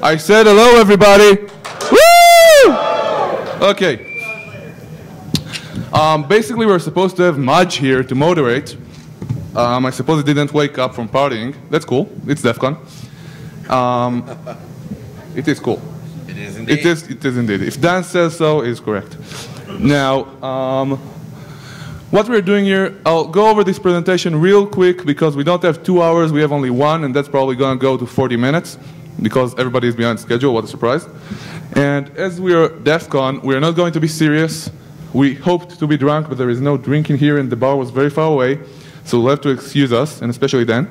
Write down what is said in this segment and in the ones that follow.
I said hello, everybody. Woo! Okay. Basically, we're supposed to have Maj here to moderate. I suppose he didn't wake up from partying. That's cool. It's Defcon. It is cool. It is indeed. It is indeed. If Dan says so, it's correct. Now, what we're doing here, I'll go over this presentation real quick because we don't have 2 hours, we have only 1, and that's probably going to go to 40 minutes because everybody is behind schedule. What a surprise. And as we are Defcon, we are not going to be serious. We hoped to be drunk, but there is no drinking here, and the bar was very far away, so you'll have to excuse us, and especially Dan.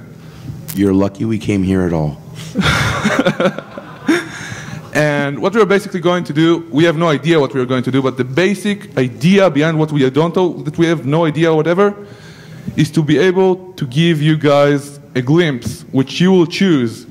You're lucky we came here at all. And what we're basically going to do, we have no idea what we're going to do, but the basic idea behind what we don't know, that we have no idea whatever, is to be able to give you guys a glimpse, which you will choose,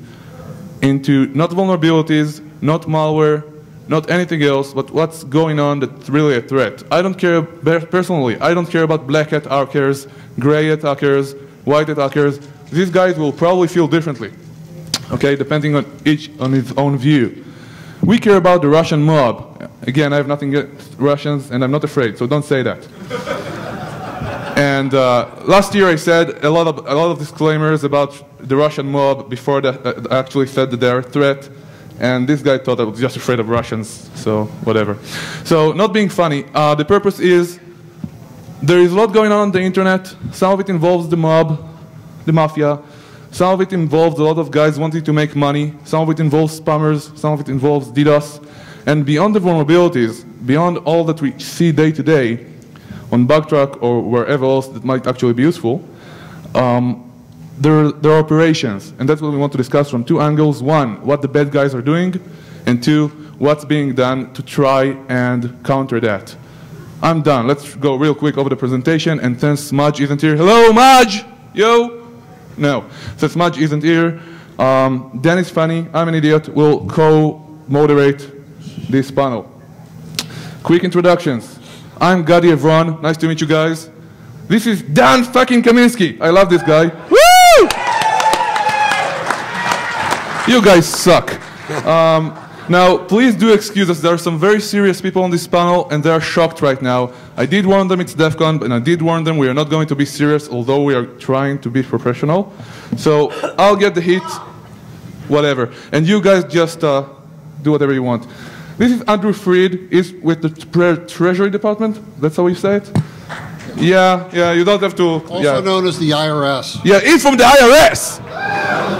into not vulnerabilities, not malware, not anything else, but what's going on that's really a threat. I don't care, personally, I don't care about black hat hackers, gray hat hackers, white hat hackers. These guys will probably feel differently, okay, depending on each on his own view. We care about the Russian mob. Again, I have nothing against Russians, and I'm not afraid, so don't say that. And last year I said a lot of disclaimers about the Russian mob before that I actually said that they're a threat. And this guy thought I was just afraid of Russians, so whatever. So not being funny, the purpose is there is a lot going on the internet. Some of it involves the mob, the mafia. Some of it involves a lot of guys wanting to make money. Some of it involves spammers. Some of it involves DDoS. And beyond the vulnerabilities, beyond all that we see day to day on Bugtrack or wherever else that might actually be useful, there are operations. And that's what we want to discuss from 2 angles. 1, what the bad guys are doing. And 2, what's being done to try and counter that. I'm done. Let's go real quick over the presentation. And since Maj isn't here, hello, Maj! Yo! No. Since Maj isn't here, Dan is funny, I'm an idiot, we'll co-moderate this panel. Quick introductions. I'm Gadi Evron, nice to meet you guys. This is Dan fucking Kaminsky. I love this guy. Woo! You guys suck. Now, please do excuse us. There are some very serious people on this panel, and they are shocked right now. I did warn them it's Defcon, and I did warn them we are not going to be serious, although we are trying to be professional. So I'll get the heat, whatever. And you guys just do whatever you want. This is Andrew Freed. He's with the Treasury Department. That's how we say it? Yeah, you don't have to. Also known as the IRS. Yeah, he's from the IRS.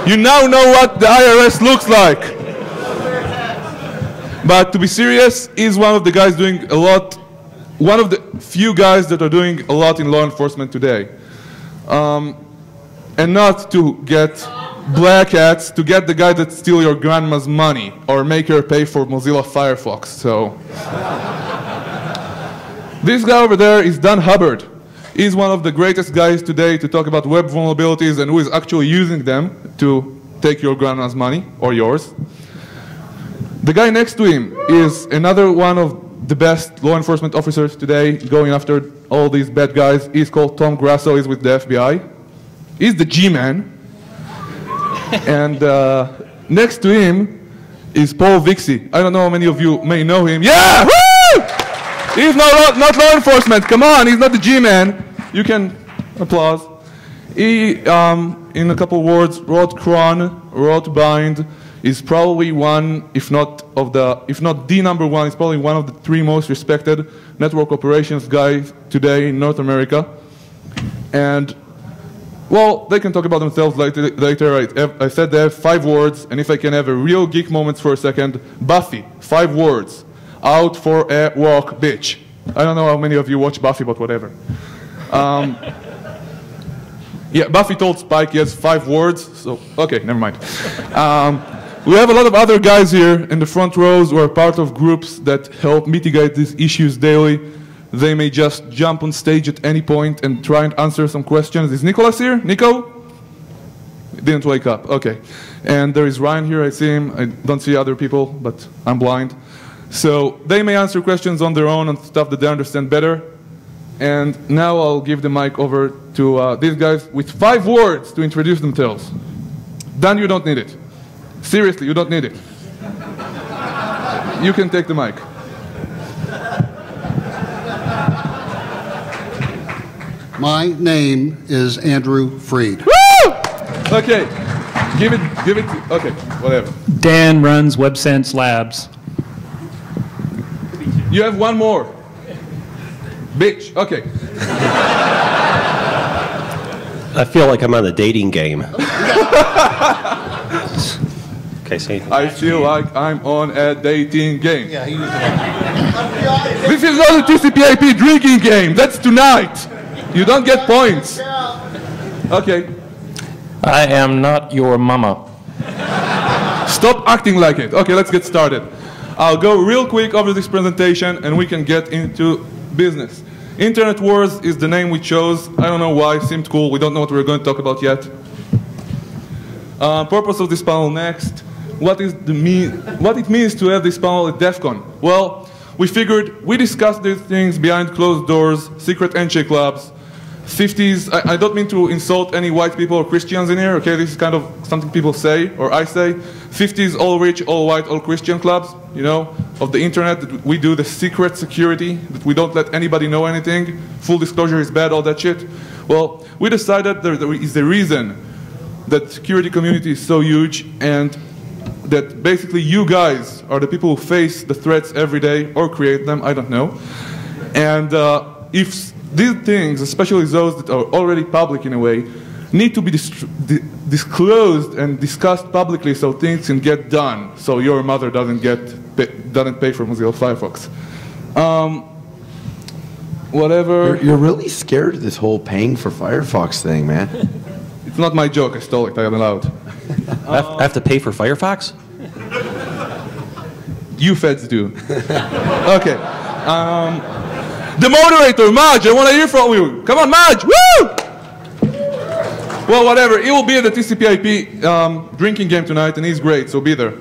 You now know what the IRS looks like. But to be serious, he's one of the guys doing a lot, one of the few guys that are doing a lot in law enforcement today. And not to get black hats, to get the guy that steals your grandma's money or make her pay for Mozilla Firefox. So this guy over there is Dan Hubbard. He's one of the greatest guys today to talk about web vulnerabilities and who is actually using them to take your grandma's money or yours. The guy next to him is another one of the best law enforcement officers today going after all these bad guys. He's called Tom Grasso. He's with the FBI. He's the G-man. And next to him is Paul Vixie. I don't know how many of you may know him. Yeah! Woo! He's not law enforcement. Come on, he's not the G-man. You can applause. He, in a couple words, wrote cron, wrote bind, is probably one, if not the number one, he's probably one of the 3 most respected network operations guys today in North America. And, well, they can talk about themselves later. I said they have 5 words, and if I can have a real geek moment for a second, Buffy, 5 words. Out for a walk, bitch. I don't know how many of you watch Buffy, but whatever. Yeah, Buffy told Spike he has 5 words, so, okay, never mind. We have a lot of other guys here in the front rows who are part of groups that help mitigate these issues daily. They may just jump on stage at any point and try and answer some questions. Is Nicholas here? Nico? Didn't wake up, okay. And there is Ryan here, I see him. I don't see other people, but I'm blind. So they may answer questions on their own on stuff that they understand better. And now I'll give the mic over to these guys with 5 words to introduce themselves. Dan, you don't need it. Seriously, you don't need it. You can take the mic. My name is Andrew Freed. Woo! Okay. Give it, okay, whatever. Dan runs WebSense Labs. You have one more. Bitch, okay. I feel like I'm on the dating game. Okay, say I feel like I'm on a dating game. This is not a TCP/IP drinking game. That's tonight. You don't get points. Okay. I am not your mama. Stop acting like it. Okay, let's get started. I'll go real quick over this presentation and we can get into business. Internet Wars is the name we chose. I don't know why, seemed cool. We don't know what we're going to talk about yet. Purpose of this panel next. What it means to have this panel at Defcon? Well, we figured we discussed these things behind closed doors, secret handshake clubs, 50s. I don't mean to insult any white people or Christians in here, okay? This is kind of something people say, or I say. 50s, all rich, all white, all Christian clubs, you know, of the internet, that we do the secret security, that we don't let anybody know anything. Full disclosure is bad, all that shit. Well, we decided there is a reason that security community is so huge, and that basically you guys are the people who face the threats every day, or create them, I don't know. And if these things, especially those that are already public in a way, need to be disclosed and discussed publicly so things can get done, so your mother doesn't pay for Mozilla Firefox. Whatever. You're really scared of this whole paying for Firefox thing, man. It's not my joke, I stole it, I am allowed. I have to pay for Firefox? You feds do. Okay. The moderator, Maj, I want to hear from you. Come on, Maj, woo! Well, whatever, he will be at the TCP/IP drinking game tonight, and he's great, so be there.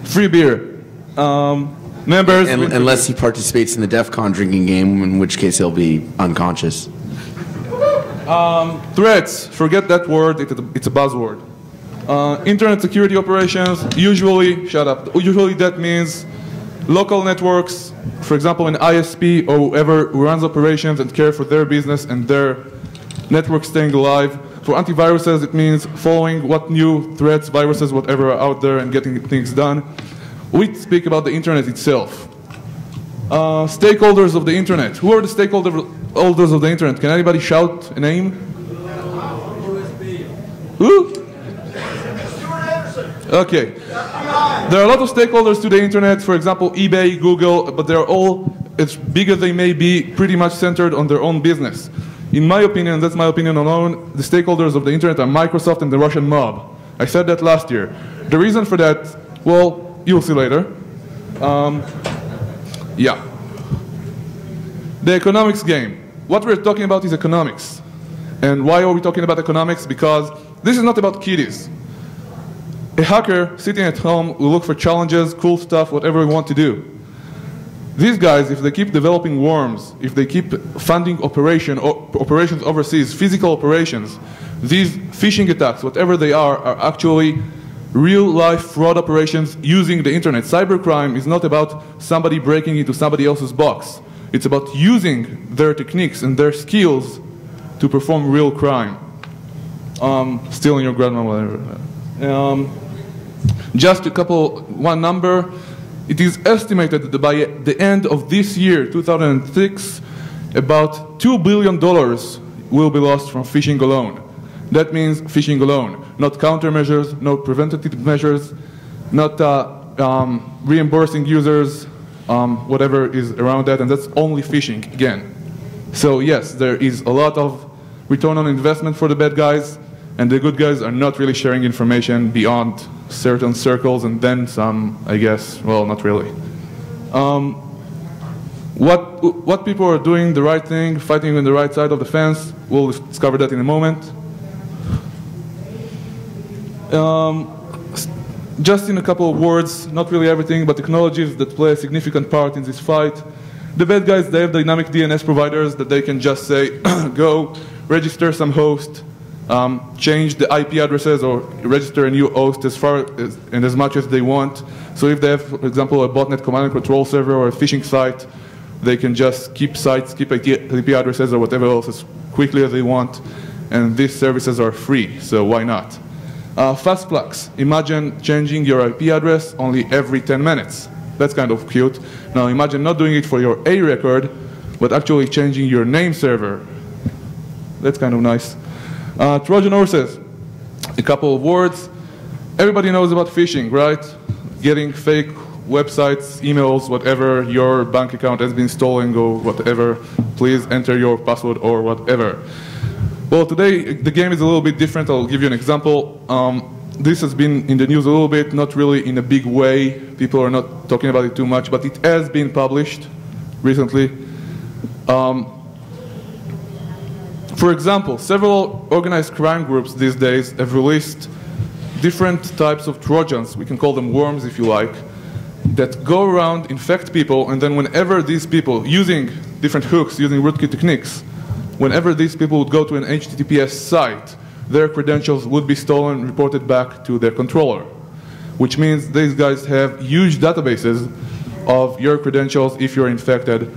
Free beer. Members. Unless he participates in the Defcon drinking game, in which case he'll be unconscious. Threats, forget that word, it's a buzzword. Internet security operations, usually, shut up, usually that means local networks, for example an ISP or whoever who runs operations and care for their business and their network staying alive. For antiviruses it means following what new threats, viruses, whatever are out there and getting things done. We speak about the internet itself. Stakeholders of the internet. Who are the stakeholders of the internet? Can anybody shout a name? Who? Okay. There are a lot of stakeholders to the internet, for example, eBay, Google, but they're all, as big as they may be, pretty much centered on their own business. In my opinion, that's my opinion alone, the stakeholders of the internet are Microsoft and the Russian mob. I said that last year. The reason for that, well, you'll see later. Yeah. The economics game. What we're talking about is economics. And why are we talking about economics? Because this is not about kiddies. A hacker sitting at home will look for challenges, cool stuff, whatever we want to do. These guys, if they keep developing worms, if they keep funding operations overseas, physical operations, these phishing attacks, whatever they are actually real-life fraud operations using the internet. Cybercrime is not about somebody breaking into somebody else's box. It's about using their techniques and their skills to perform real crime. Stealing your grandma, whatever. Just one number. It is estimated that by the end of this year, 2006, about $2 billion will be lost from phishing alone. That means phishing alone. Not countermeasures, no preventative measures, not reimbursing users, whatever is around that, and that's only phishing again. So yes, there is a lot of return on investment for the bad guys, and the good guys are not really sharing information beyond certain circles, and then some, I guess, well, not really. What people are doing the right thing, fighting on the right side of the fence, we'll discover that in a moment. Just in a couple of words, not really everything, but technologies that play a significant part in this fight. The bad guys, they have dynamic DNS providers that they can just say, go, register some host, change the IP addresses or register a new host as far as, and as much as they want. So if they have, for example, a botnet command and control server or a phishing site, they can just keep sites, keep IP addresses or whatever else as quickly as they want. And these services are free, so why not? Fast plugs. Imagine changing your IP address only every 10 minutes. That's kind of cute. Now imagine not doing it for your A record, but actually changing your name server. That's kind of nice. Trojan horses. A couple of words. Everybody knows about phishing, right? Getting fake websites, emails, whatever, your bank account has been stolen or whatever. Please enter your password or whatever. Well, today the game is a little bit different. I'll give you an example. This has been in the news a little bit, not really in a big way. People are not talking about it too much, but it has been published recently. For example, several organized crime groups these days have released different types of Trojans, we can call them worms if you like, that go around, infect people, and then whenever these people, using different hooks, using rootkit techniques, whenever these people would go to an HTTPS site, their credentials would be stolen and reported back to their controller, which means these guys have huge databases of your credentials if you're infected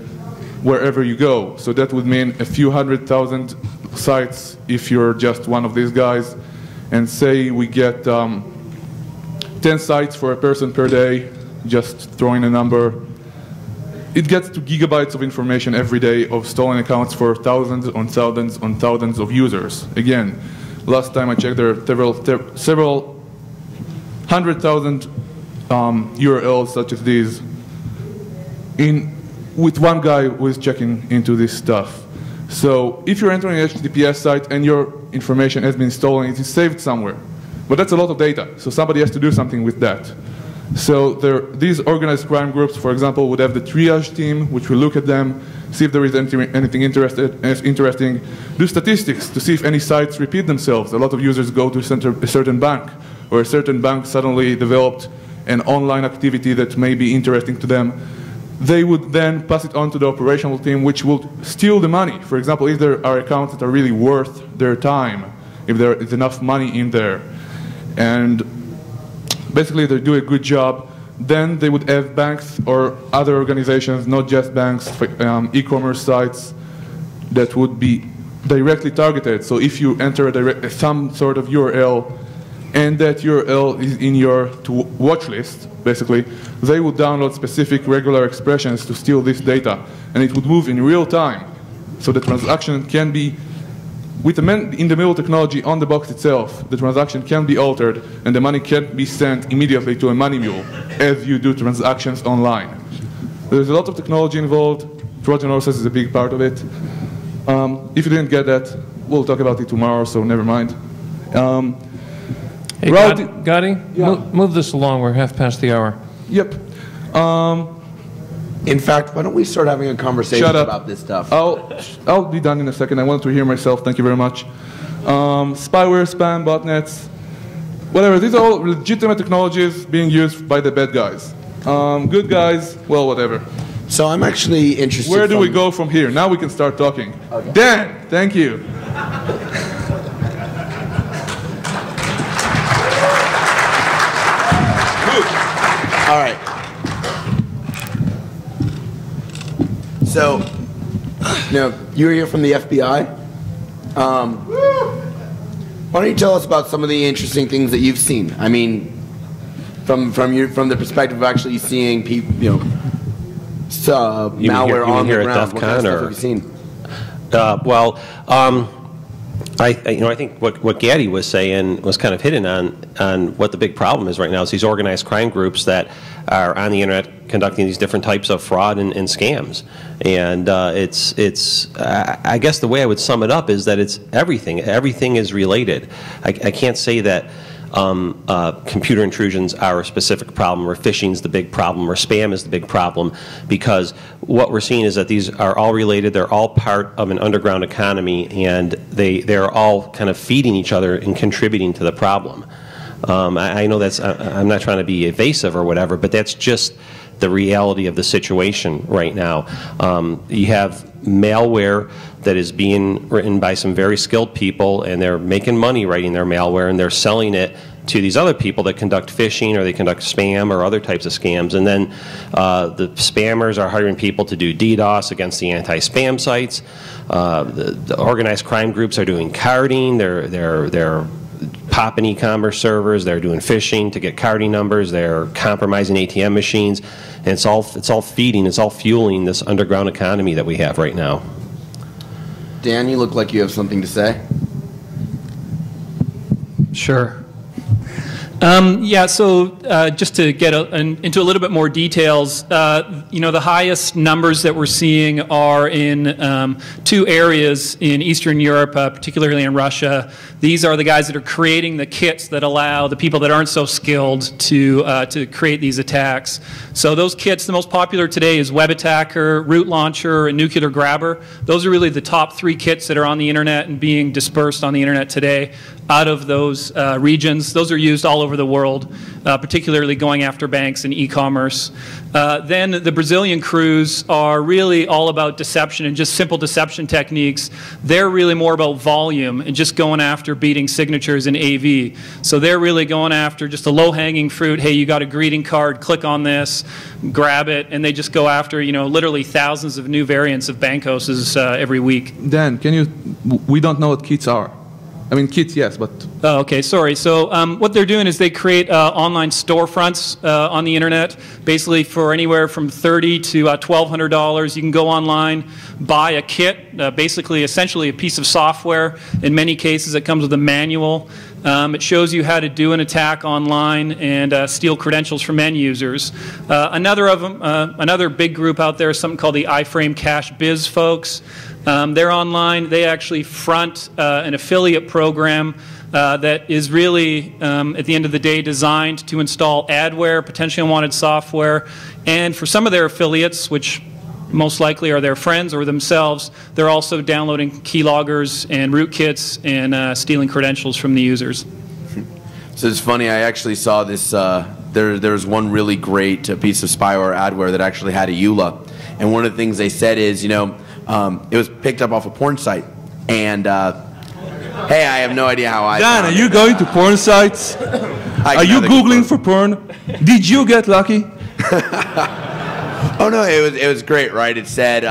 wherever you go. So that would mean a few 100,000 sites if you're just one of these guys. And say we get 10 sites for a person per day, just throwing a number. It gets to gigabytes of information every day of stolen accounts for thousands on thousands on thousands of users. Again, last time I checked, there are several 100,000 URLs such as these with one guy who is checking into this stuff. So if you're entering an HTTPS site and your information has been stolen, it is saved somewhere. But that's a lot of data, so somebody has to do something with that. So these organized crime groups, for example, would have the triage team, which will look at them, see if there is anything interesting, do statistics to see if any sites repeat themselves. A lot of users go to a certain bank, or a certain bank suddenly developed an online activity that may be interesting to them. They would then pass it on to the operational team, which will steal the money. For example, if there are accounts that are really worth their time, if there is enough money in there, and basically they do a good job, then they would have banks or other organizations, not just banks, e-commerce sites that would be directly targeted. So if you enter some sort of URL and that URL is in your watch list, basically, they would download specific regular expressions to steal this data, and it would move in real time. So the transaction can be, with the in-the-middle technology on the box itself, the transaction can be altered, and the money can be sent immediately to a money mule, as you do transactions online. There's a lot of technology involved. Trojan horses is a big part of it. If you didn't get that, we'll talk about it tomorrow, so never mind. Hey, Gadi, Yeah. move this along. We're half past the hour. Yep. In fact, why don't we start having a conversation Shut up. about this stuff? I'll be done in a second. I wanted to hear myself. Thank you very much. Spyware, spam, botnets, whatever. These are all legitimate technologies being used by the bad guys. Good guys, well, whatever. So I'm actually interested. Where do we go from here? Now we can start talking. Okay. Dan, thank you. All right. So, now, you're here from the FBI. Why don't you tell us about some of the interesting things that you've seen? I mean, from the perspective of actually seeing people, malware on the ground. What kind of stuff have you seen? I think what Gadi was saying was kind of hitting on what the big problem is right now is these organized crime groups that are on the internet conducting these different types of fraud and scams. And I guess the way I would sum it up is that it's everything. Everything is related. I can't say that computer intrusions are a specific problem, or phishing is the big problem, or spam is the big problem, because what we're seeing is that these are all related. They're all part of an underground economy, and they're all kind of feeding each other and contributing to the problem. I know I'm not trying to be evasive or whatever, but that's just the reality of the situation right now. You have malware that is being written by some very skilled people, and they're making money writing their malware, and they're selling it to these other people that conduct phishing or they conduct spam or other types of scams. And then the spammers are hiring people to do DDoS against the anti-spam sites. The organized crime groups are doing carding. They're popping e-commerce servers. They're doing phishing to get carding numbers. They're compromising ATM machines. And it's all feeding, it's all fueling this underground economy that we have right now. Dan, you look like you have something to say. Sure. Yeah, so just to get into a little bit more details, you know, the highest numbers that we're seeing are in two areas in Eastern Europe, particularly in Russia. These are the guys that are creating the kits that allow the people that aren't so skilled to create these attacks. So those kits, the most popular today is Web Attacker, Root Launcher, and Nuclear Grabber. Those are really the top three kits that are on the internet and being dispersed on the internet today out of those regions. Those are used all over the world, particularly going after banks and e-commerce. Then the Brazilian crews are really all about deception and just simple deception techniques. They're really more about volume and just going after beating signatures in AV. So they're really going after just a low-hanging fruit. Hey, you got a greeting card, click on this, grab it, and they just go after, you know, literally thousands of new variants of Bankoses every week. Dan, we don't know what kits are. I mean, kits, yes, but... Oh, okay, sorry. So what they're doing is they create online storefronts on the internet, basically for anywhere from $30 to $1,200. You can go online, buy a kit, basically essentially a piece of software. In many cases, it comes with a manual. It shows you how to do an attack online and steal credentials from end users. Another big group out there is something called the iFrame Cash Biz folks. They're online. They actually front an affiliate program that is really, at the end of the day, designed to install adware, potentially unwanted software. And for some of their affiliates, which most likely are their friends or themselves, they're also downloading keyloggers and rootkits and stealing credentials from the users. So it's funny, I actually saw this, there's one really great piece of spyware adware that actually had a EULA. And one of the things they said is, you know, it was picked up off a porn site. And, hey, I have no idea how I Dan, are you going to porn sites? Are you Googling for porn? Did you get lucky? Oh no, it was great, right? It said,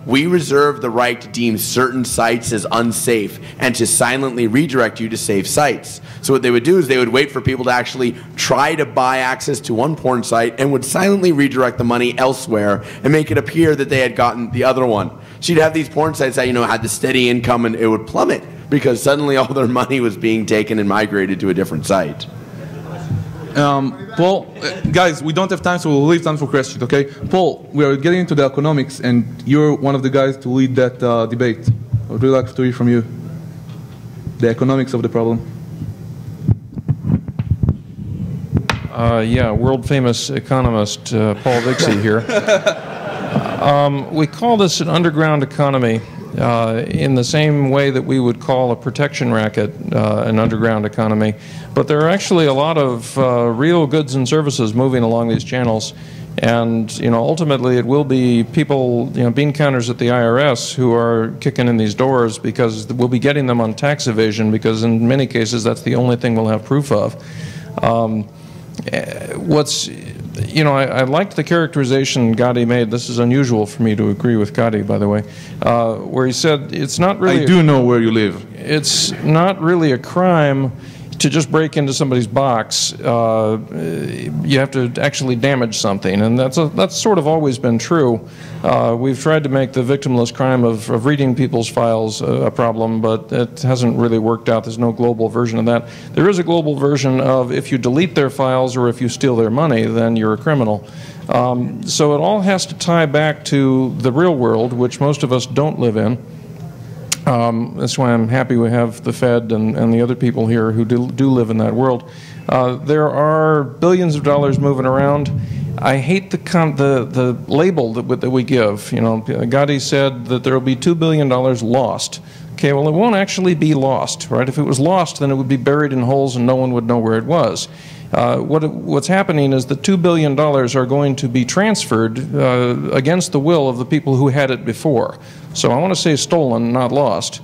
we reserve the right to deem certain sites as unsafe and to silently redirect you to safe sites. So what they would do is they would wait for people to actually try to buy access to one porn site and would silently redirect the money elsewhere and make it appear that they had gotten the other one. So you'd have these porn sites that, you know, had the steady income and it would plummet because suddenly all their money was being taken and migrated to a different site. Paul, guys, we don't have time, so we'll leave time for questions, okay? Paul, we are getting into the economics, and you're one of the guys to lead that debate. I would really like to hear from you the economics of the problem. Yeah, world-famous economist Paul Vixie here. We call this an underground economy in the same way that we would call a protection racket an underground economy. But there are actually a lot of real goods and services moving along these channels. And, you know, ultimately it will be people, you know, bean counters at the IRS who are kicking in these doors because we'll be getting them on tax evasion because in many cases that's the only thing we'll have proof of. You know, I liked the characterization Gadi made. This is unusual for me to agree with Gadi, by the way, where he said it's not really... I do know where you live. It's not really a crime to just break into somebody's box. You have to actually damage something, and that's sort of always been true. We've tried to make the victimless crime of reading people's files a problem, but it hasn't really worked out. There's no global version of that. There is a global version of if you delete their files or if you steal their money, then you're a criminal. So it all has to tie back to the real world, which most of us don't live in. That's why I'm happy we have the Fed and the other people here who do live in that world. There are billions of dollars moving around. I hate the label that we give. You know, Gadi said that there will be $2 billion lost. Okay, well, it won't actually be lost, right? If it was lost, then it would be buried in holes and no one would know where it was. What's happening is that $2 billion are going to be transferred against the will of the people who had it before. So I want to say stolen, not lost.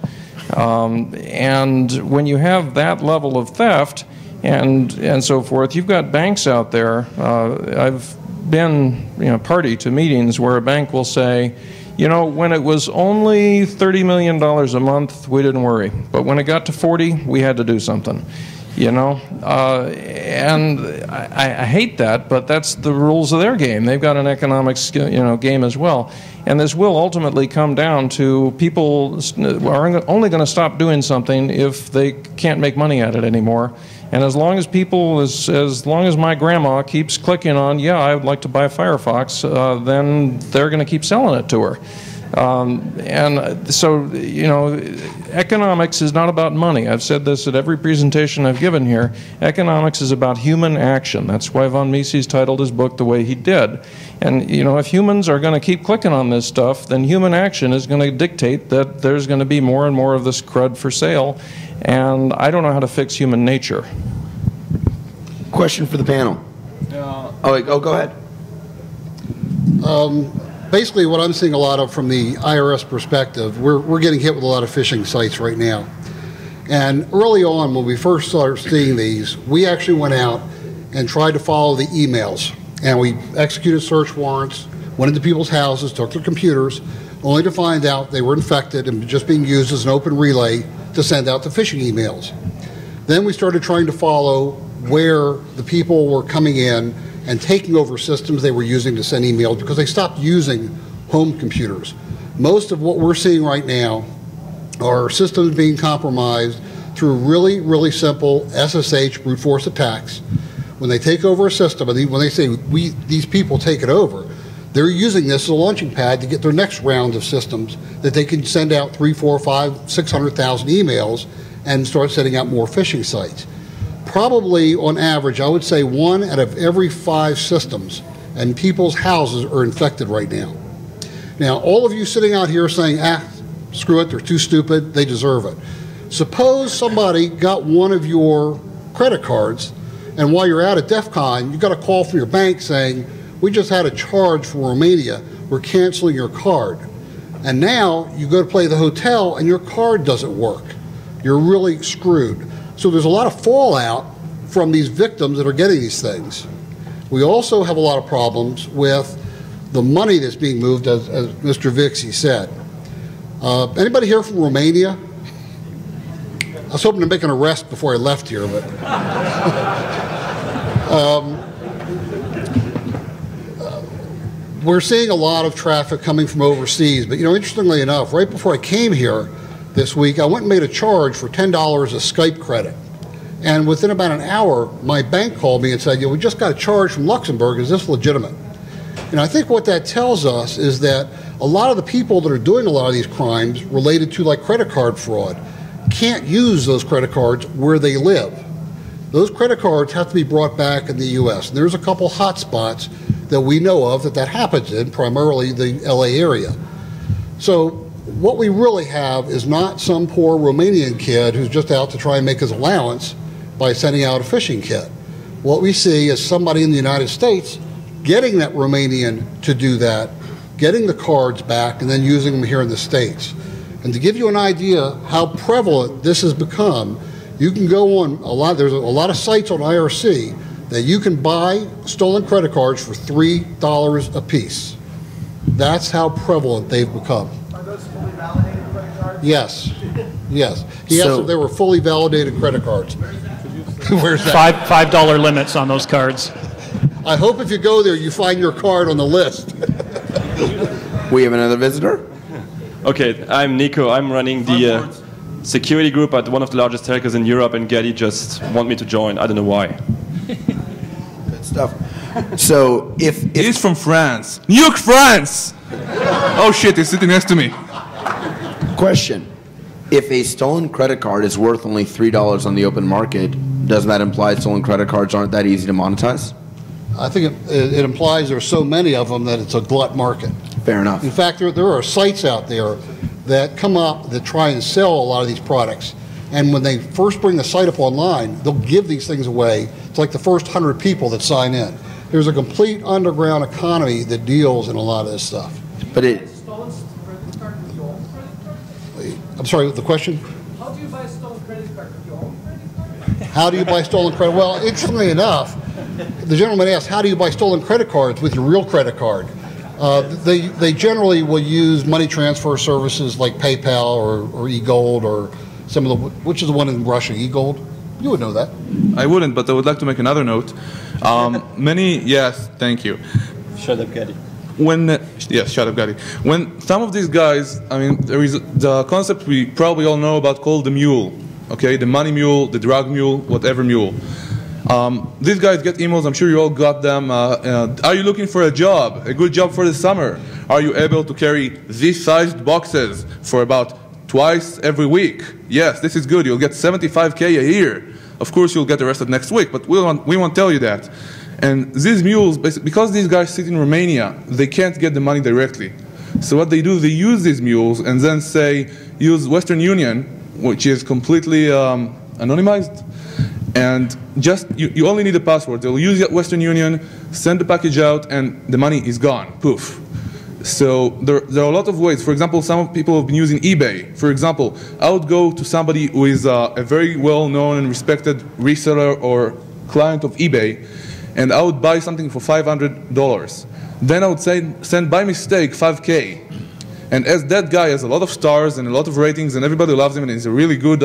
And when you have that level of theft and so forth, you've got banks out there. I've been party to meetings where a bank will say, when it was only $30 million a month, we didn't worry. But when it got to 40, we had to do something. And I hate that, but that's the rules of their game. They've got an economics, game as well. And this will ultimately come down to people are only going to stop doing something if they can't make money at it anymore. And as long as people, as long as my grandma keeps clicking on, yeah, I would like to buy a Firefox, then they're going to keep selling it to her. And so, economics is not about money. I've said this at every presentation I've given here. Economics is about human action. That's why von Mises titled his book the way he did. And, if humans are going to keep clicking on this stuff, then human action is going to dictate that there's going to be more and more of this crud for sale. And I don't know how to fix human nature. Question for the panel. Go ahead. Basically, what I'm seeing a lot of from the IRS perspective, we're getting hit with a lot of phishing sites right now. And early on, when we first started seeing these, we actually went out and tried to follow the emails. And we executed search warrants, went into people's houses, took their computers, only to find out they were infected and just being used as an open relay to send out the phishing emails. Then we started trying to follow where the people were coming in and taking over systems they were using to send emails because they stopped using home computers. Most of what we're seeing right now are systems being compromised through really, really simple SSH brute force attacks. When they take over a system, and when they say these people take it over, they're using this as a launching pad to get their next round of systems that they can send out 3, 4, 5, 600,000 emails and start sending out more phishing sites. Probably on average, I would say 1 out of every 5 systems and people's houses are infected right now. Now, all of you sitting out here saying, screw it, they're too stupid, they deserve it. Suppose somebody got one of your credit cards, and while you're out at Defcon, you got a call from your bank saying, we just had a charge from Romania, we're canceling your card. And now you go to play the hotel and your card doesn't work. You're really screwed. So there's a lot of fallout from these victims that are getting these things. We also have a lot of problems with the money that's being moved, as Mr. Vixie said. Anybody here from Romania? I was hoping to make an arrest before I left here, but we're seeing a lot of traffic coming from overseas. But interestingly enough, right before I came here this week, I went and made a charge for $10 of Skype credit. And within about an hour, my bank called me and said, we just got a charge from Luxembourg. Is this legitimate? And I think what that tells us is that a lot of the people that are doing a lot of these crimes related to like credit card fraud can't use those credit cards where they live. Those credit cards have to be brought back in the U.S. And there's a couple hot spots that we know of that happens in, primarily the L.A. area. So what we really have is not some poor Romanian kid who's just out to try and make his allowance by sending out a phishing kit. What we see is somebody in the United States getting that Romanian to do that, getting the cards back, and then using them here in the States. And to give you an idea how prevalent this has become, you can go on there's a lot of sites on IRC that you can buy stolen credit cards for $3 a piece. That's how prevalent they've become. Are those fully validated credit cards? Yes. They were fully validated credit cards. Where's that? $5 limits on those cards. I hope if you go there, you find your card on the list. We have another visitor. Okay, I'm Nico. I'm running the security group at one of the largest telcos in Europe, and Gadi just want me to join. I don't know why. Good stuff. So He's from France. New York, France! Oh shit, he's sitting next to me. Question. If a stolen credit card is worth only $3 on the open market, doesn't that imply stolen credit cards aren't that easy to monetize? I think it implies there's so many of them that it's a glut market. Fair enough. In fact, there are sites out there that come up that try and sell a lot of these products, And when they first bring the site up online, they'll give these things away to like the first 100 people that sign in. There's a complete underground economy that deals in a lot of this stuff. But it. Stolen credit card with your own credit card? I'm sorry, the question? How do you buy a stolen credit card with your own credit card? How do you buy stolen credit? Well, interestingly enough, the gentleman asked, how do you buy stolen credit cards with your real credit card? They generally will use money transfer services like PayPal or eGold or some of the, which is the one in Russia, eGold? You would know that. I wouldn't, but I would like to make another note. Yes, thank you. Shut up, Gadi. Yes, shut up, Gadi. When some of these guys, I mean, there is the concept we probably all know about called the mule, okay? The money mule, the drug mule, whatever mule. These guys get emails, I'm sure you all got them. Are you looking for a job, a good job for the summer? Are you able to carry these sized boxes for about twice every week? Yes, this is good. You'll get $75K a year. Of course, you'll get arrested next week, but we won't tell you that. And these mules, because these guys sit in Romania, they can't get the money directly. So what they do, they use these mules and then say, use Western Union, which is completely anonymized. And just, you only need a password. They'll use Western Union, send the package out, and the money is gone. Poof. So there are a lot of ways. For example, some people have been using eBay. For example, I would go to somebody who is a very well-known and respected reseller or client of eBay, and I would buy something for $500. Then I would send by mistake $5K. And as that guy has a lot of stars and a lot of ratings and everybody loves him and he's a really good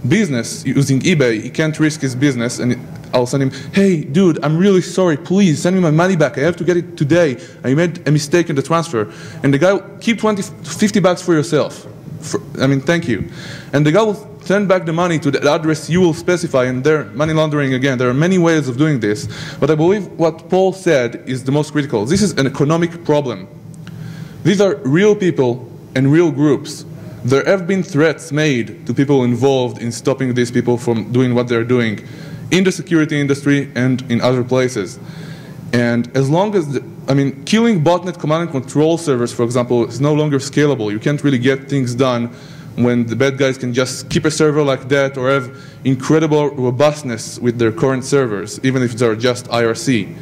business using eBay, he can't risk his business, and I'll send him, hey dude, I'm really sorry, please send me my money back, I have to get it today, I made a mistake in the transfer. And the guy will keep $50 for yourself. Thank you. And the guy will send back the money to the address you will specify, and they're money laundering again. There are many ways of doing this, but I believe what Paul said is the most critical. This is an economic problem. These are real people and real groups. There have been threats made to people involved in stopping these people from doing what they're doing in the security industry and in other places. And as long as, killing botnet command and control servers, for example, is no longer scalable. You can't really get things done when the bad guys can just keep a server like that or have incredible robustness with their current servers, even if they're just IRC.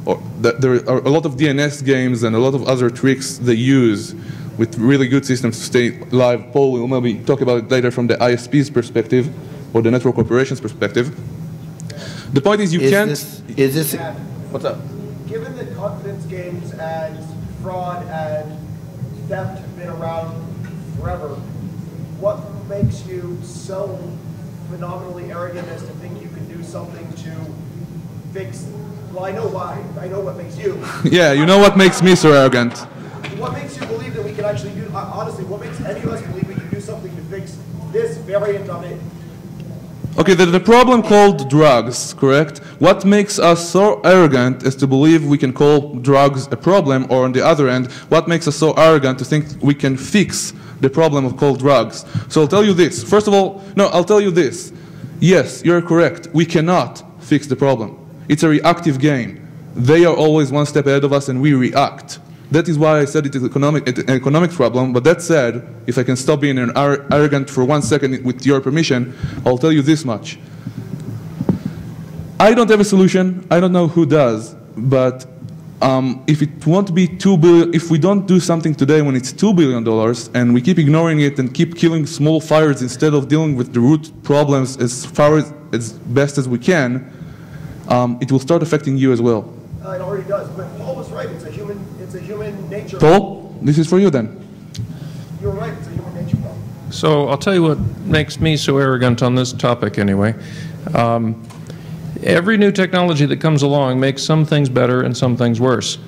Or there are a lot of DNS games and a lot of other tricks they use with really good systems to stay live. Paul will maybe talk about it later from the ISP's perspective or the network operations perspective. The point is what's up? Given that confidence games and fraud and theft have been around forever, what makes you so phenomenally arrogant as to think you can do something to fix? Well, I know why. I know what makes you. Yeah, you know what makes me so arrogant. What makes you believe that we can actually do, honestly, what makes any of us believe we can do something to fix this variant of it? Okay, there's a problem called drugs, correct? What makes us so arrogant is to believe we can call drugs a problem, or on the other end, what makes us so arrogant to think we can fix the problem of cold drugs? So I'll tell you this. First of all, I'll tell you this. Yes, you're correct. We cannot fix the problem. It's a reactive game. They are always one step ahead of us and we react. That is why I said it is an economic problem. But that said, if I can stop being arrogant for 1 second with your permission, I'll tell you this much. I don't have a solution. I don't know who does. But if it won't be $2 billion, if we don't do something today when it's $2 billion and we keep ignoring it and keep killing small fires instead of dealing with the root problems as best as we can, it will start affecting you as well. It already does, but Paul was right. It's a human nature. Paul, this is for you then. You're right. It's a human nature problem. So I'll tell you what makes me so arrogant on this topic anyway. Every new technology that comes along makes some things better and some things worse.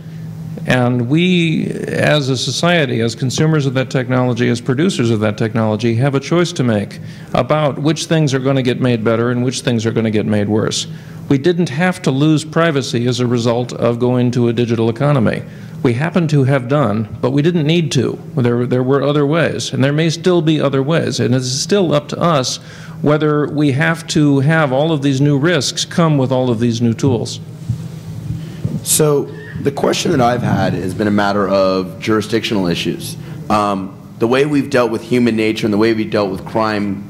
And we, as a society, as consumers of that technology, as producers of that technology, have a choice to make about which things are going to get made better and which things are going to get made worse. We didn't have to lose privacy as a result of going to a digital economy. We happen to have done, but we didn't need to. There were other ways, and there may still be other ways, and it's still up to us whether we have to have all of these new risks come with all of these new tools. So the question that I've had has been a matter of jurisdictional issues. The way we've dealt with human nature and the way we've dealt with crime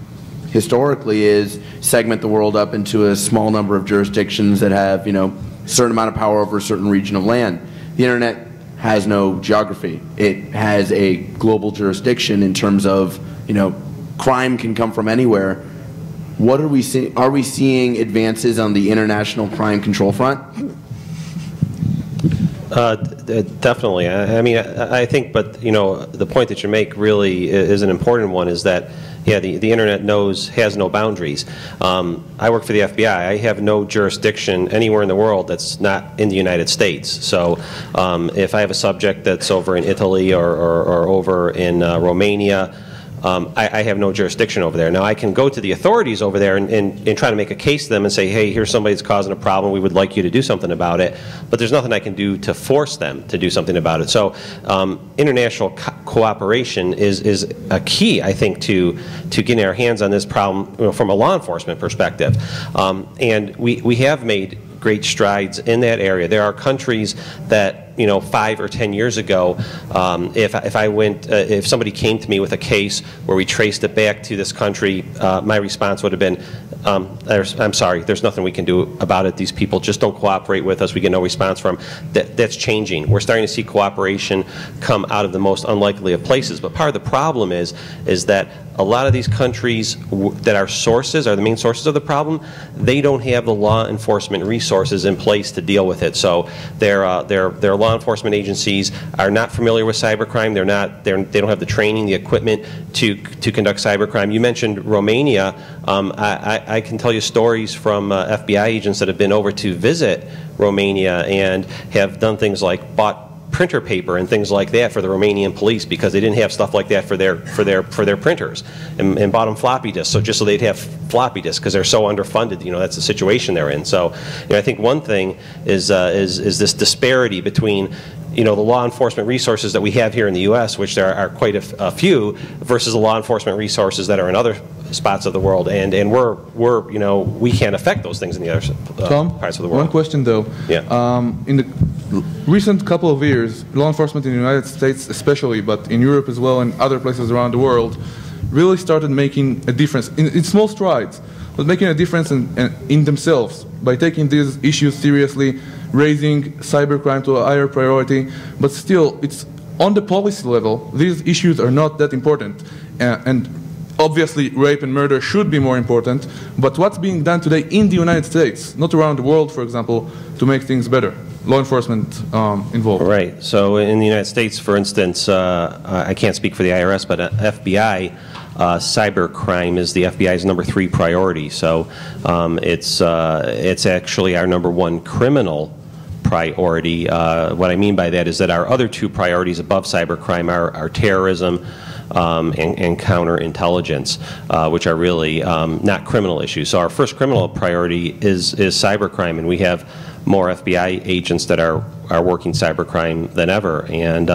historically is segment the world up into a small number of jurisdictions that have, you know, a certain amount of power over a certain region of land. The internet has no geography. It has a global jurisdiction in terms of, you know, crime can come from anywhere. What are we seeing? Are we seeing advances on the international crime control front? Definitely. I mean, I think, but you know, the point that you make really is an important one. Is that yeah, the internet has no boundaries. I work for the FBI. I have no jurisdiction anywhere in the world that's not in the United States. So if I have a subject that's over in Italy or over in Romania, I have no jurisdiction over there. Now, I can go to the authorities over there and try to make a case to them and say, hey, here's somebody that's causing a problem. We would like you to do something about it. But there's nothing I can do to force them to do something about it. So international cooperation is a key, I think, to getting our hands on this problem, you know, from a law enforcement perspective. And we have made great strides in that area. There are countries that, you know, 5 or 10 years ago, if somebody came to me with a case where we traced it back to this country, my response would have been, I'm sorry, there's nothing we can do about it. These people just don't cooperate with us. We get no response from them. That's changing. We're starting to see cooperation come out of the most unlikely of places. But part of the problem is that a lot of these countries that are the main sources of the problem, they don't have the law enforcement resources in place to deal with it. So their law enforcement agencies are not familiar with cybercrime. They don't have the training, the equipment to conduct cybercrime. You mentioned Romania. I can tell you stories from FBI agents that have been over to visit Romania and have done things like bought printer paper and things like that for the Romanian police because they didn't have stuff like that for their printers, and bought them floppy disks, so they'd have floppy disks because they're so underfunded. You know, that's the situation they're in. So, you know, I think one thing is this disparity between, you know, the law enforcement resources that we have here in the U.S., which there are quite a few, versus the law enforcement resources that are in other spots of the world, and we're you know, we can't affect those things in the other parts of the world. One question though. Yeah. In the recent couple of years, law enforcement in the United States especially, but in Europe as well and other places around the world, really started making a difference in small strides, but making a difference in themselves by taking these issues seriously, raising cybercrime to a higher priority. But still, it's on the policy level, these issues are not that important. And obviously, rape and murder should be more important, but what's being done today in the United States, not around the world, for example, to make things better? Law enforcement involved. Right. So in the United States, for instance, I can't speak for the IRS, but FBI, cybercrime is the FBI's #3 priority. So it's actually our #1 criminal priority. What I mean by that is that our other 2 priorities above cybercrime are terrorism and counterintelligence, which are really not criminal issues. So our first criminal priority is cybercrime, and we have more FBI agents that are working cybercrime than ever. And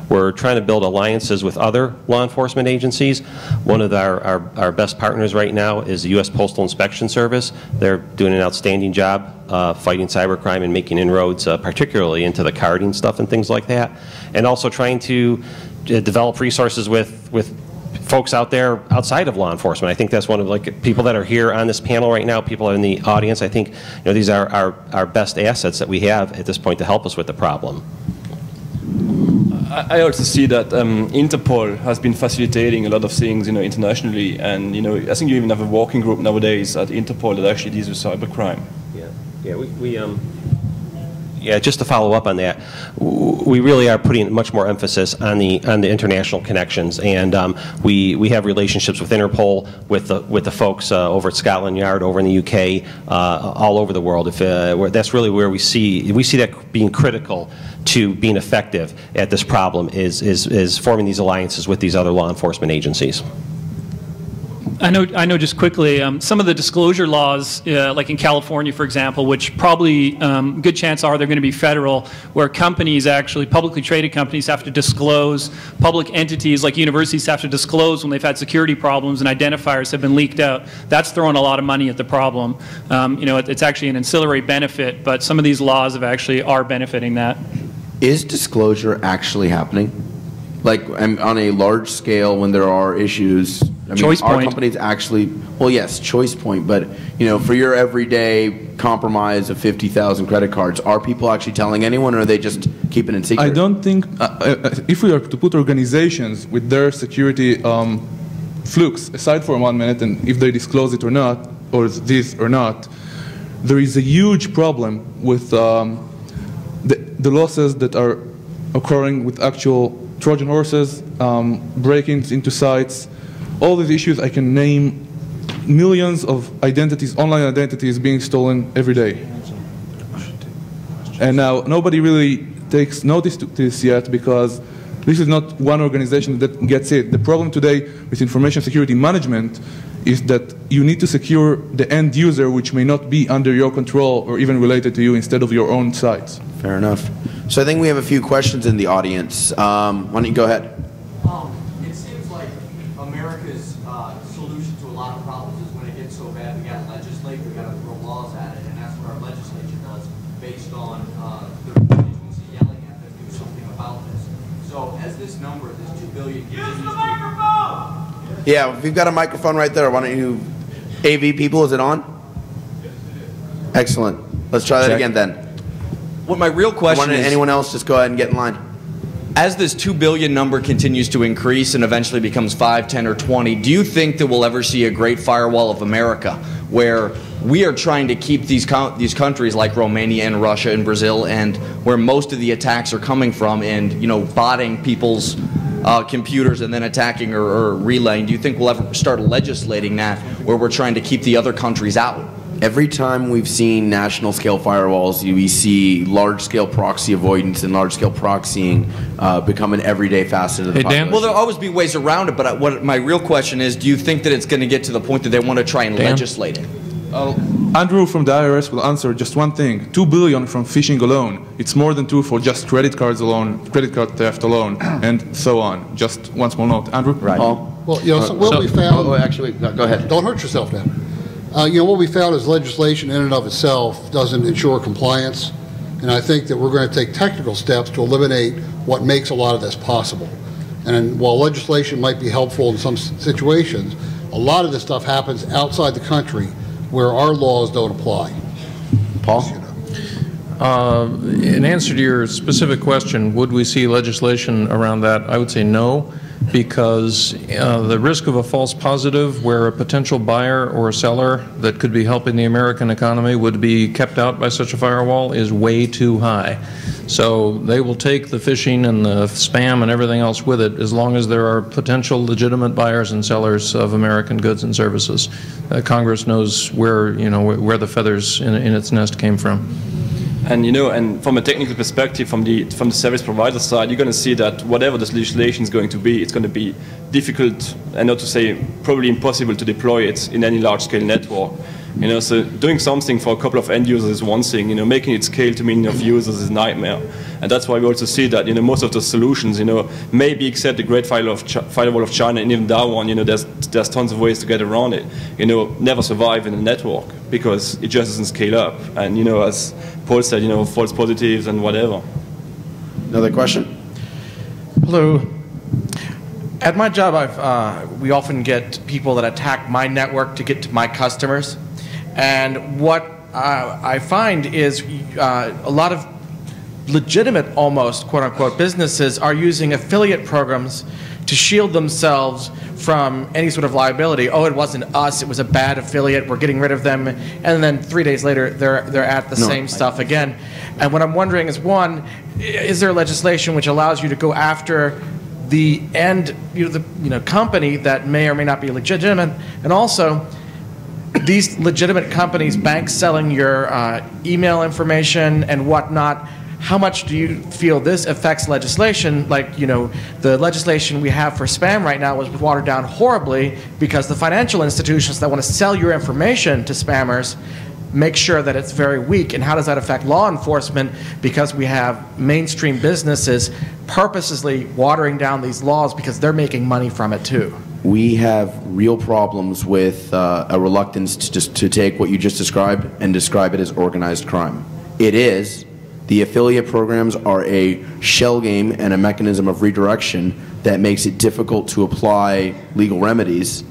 we're trying to build alliances with other law enforcement agencies. One of our best partners right now is the U.S. Postal Inspection Service. They're doing an outstanding job fighting cybercrime and making inroads, particularly into the carding stuff and things like that. And also trying to develop resources with folks out there outside of law enforcement. I think that's one of, like, people that are here on this panel right now, people in the audience. I think, you know, these are our best assets that we have at this point to help us with the problem. I also see that Interpol has been facilitating a lot of things, you know, internationally, and, you know, I think you even have a working group nowadays at Interpol that actually deals with cybercrime. Yeah, yeah, just to follow up on that, we really are putting much more emphasis on the international connections, and we have relationships with Interpol, with the folks over at Scotland Yard, over in the UK, all over the world. That's really where we see that being critical to being effective at this problem is forming these alliances with these other law enforcement agencies. I know. Just quickly, some of the disclosure laws, like in California, for example, which probably good chance are they're going to be federal, where companies, actually publicly traded companies, have to disclose. Public entities like universities have to disclose when they've had security problems and identifiers have been leaked out. That's throwing a lot of money at the problem. You know, it's actually an ancillary benefit, but some of these laws are benefiting that. Is disclosure actually happening? Like, on a large scale, when there are issues, I mean, Choice our point. company's actually, well, yes, choice point, but for your everyday compromise of 50,000 credit cards, are people actually telling anyone, or are they just keeping it secret? I don't think, if we are to put organizations with their security flukes aside for 1 minute, and if they disclose it or not, or this or not, there is a huge problem with the losses that are occurring with actual Trojan horses, break-ins into sites, all these issues. I can name millions of identities, online identities being stolen every day. And now nobody really takes notice to this yet, because this is not one organization that gets it. The problem today with information security management is that you need to secure the end user, which may not be under your control or even related to you, instead of your own sites. Fair enough. So I think we have a few questions in the audience. Why don't you go ahead? It seems like America's solution to a lot of problems is when it gets so bad, we got to legislate, we got to throw laws at it, and that's what our legislature does, based on the constituency yelling at them to do something about this. So as this number, this 2 billion, use the microphone. Yeah, we've got a microphone right there. Why don't you, AV people, is it on? Excellent. Let's try that again then. What my real question is, anyone else just go ahead and get in line. as this 2 billion number continues to increase and eventually becomes 5, 10, or 20, do you think that we'll ever see a great firewall of America where we are trying to keep these countries like Romania and Russia and Brazil, and where most of the attacks are coming from, and botting people's computers and then attacking or relaying? Do you think we'll ever start legislating that, where we're trying to keep the other countries out? Every time we've seen national-scale firewalls, we see large-scale proxy avoidance and large-scale proxying become an everyday facet of the population. Well, there'll always be ways around it, but what my real question is, do you think that it's going to get to the point that they want to try and legislate it? Andrew from the IRS will answer just one thing. 2 billion from phishing alone. It's more than 2 for just credit cards alone, credit card theft alone, and so on. Just one small note. Andrew? Right. Well, so what we found... actually, go ahead. Don't hurt yourself now. What we found is legislation in and of itself doesn't ensure compliance, and I think that we're going to take technical steps to eliminate what makes a lot of this possible. And while legislation might be helpful in some situations, a lot of this stuff happens outside the country where our laws don't apply. Paul? In answer to your specific question, would we see legislation around that? I would say no, because the risk of a false positive where a potential buyer or seller that could be helping the American economy would be kept out by such a firewall is way too high. So they will take the phishing and the spam and everything else with it, as long as there are potential legitimate buyers and sellers of American goods and services. Congress knows where the feathers in its nest came from. And and from a technical perspective, from the service provider side, you're going to see that whatever this legislation is going to be, it's going to be difficult, and not to say probably impossible, to deploy it in any large-scale network. So doing something for a couple of end users is one thing. Making it scale to millions of users is a nightmare. And that's why we also see that most of the solutions, maybe except the Great Firewall of China, and even that one, there's tons of ways to get around it. Never survive in a network because it just doesn't scale up. And as Paul said, false positives and whatever. Another question? Hello. At my job, we often get people that attack my network to get to my customers. And what I find is a lot of legitimate, almost, quote-unquote, businesses are using affiliate programs to shield themselves from any sort of liability. Oh, it wasn't us, it was a bad affiliate, we're getting rid of them. And then 3 days later, they're at the same stuff again. And what I'm wondering is, one, is there legislation which allows you to go after the end, company that may or may not be legitimate, and also these legitimate companies, banks selling your email information and whatnot? How much do you feel this affects legislation? Like, the legislation we have for spam right now was watered down horribly because the financial institutions that want to sell your information to spammers make sure that it's very weak. And how does that affect law enforcement? Because we have mainstream businesses purposely watering down these laws because they're making money from it too. We have real problems with a reluctance to take what you just described and describe it as organized crime. It is. The affiliate programs are a shell game and a mechanism of redirection that makes it difficult to apply legal remedies.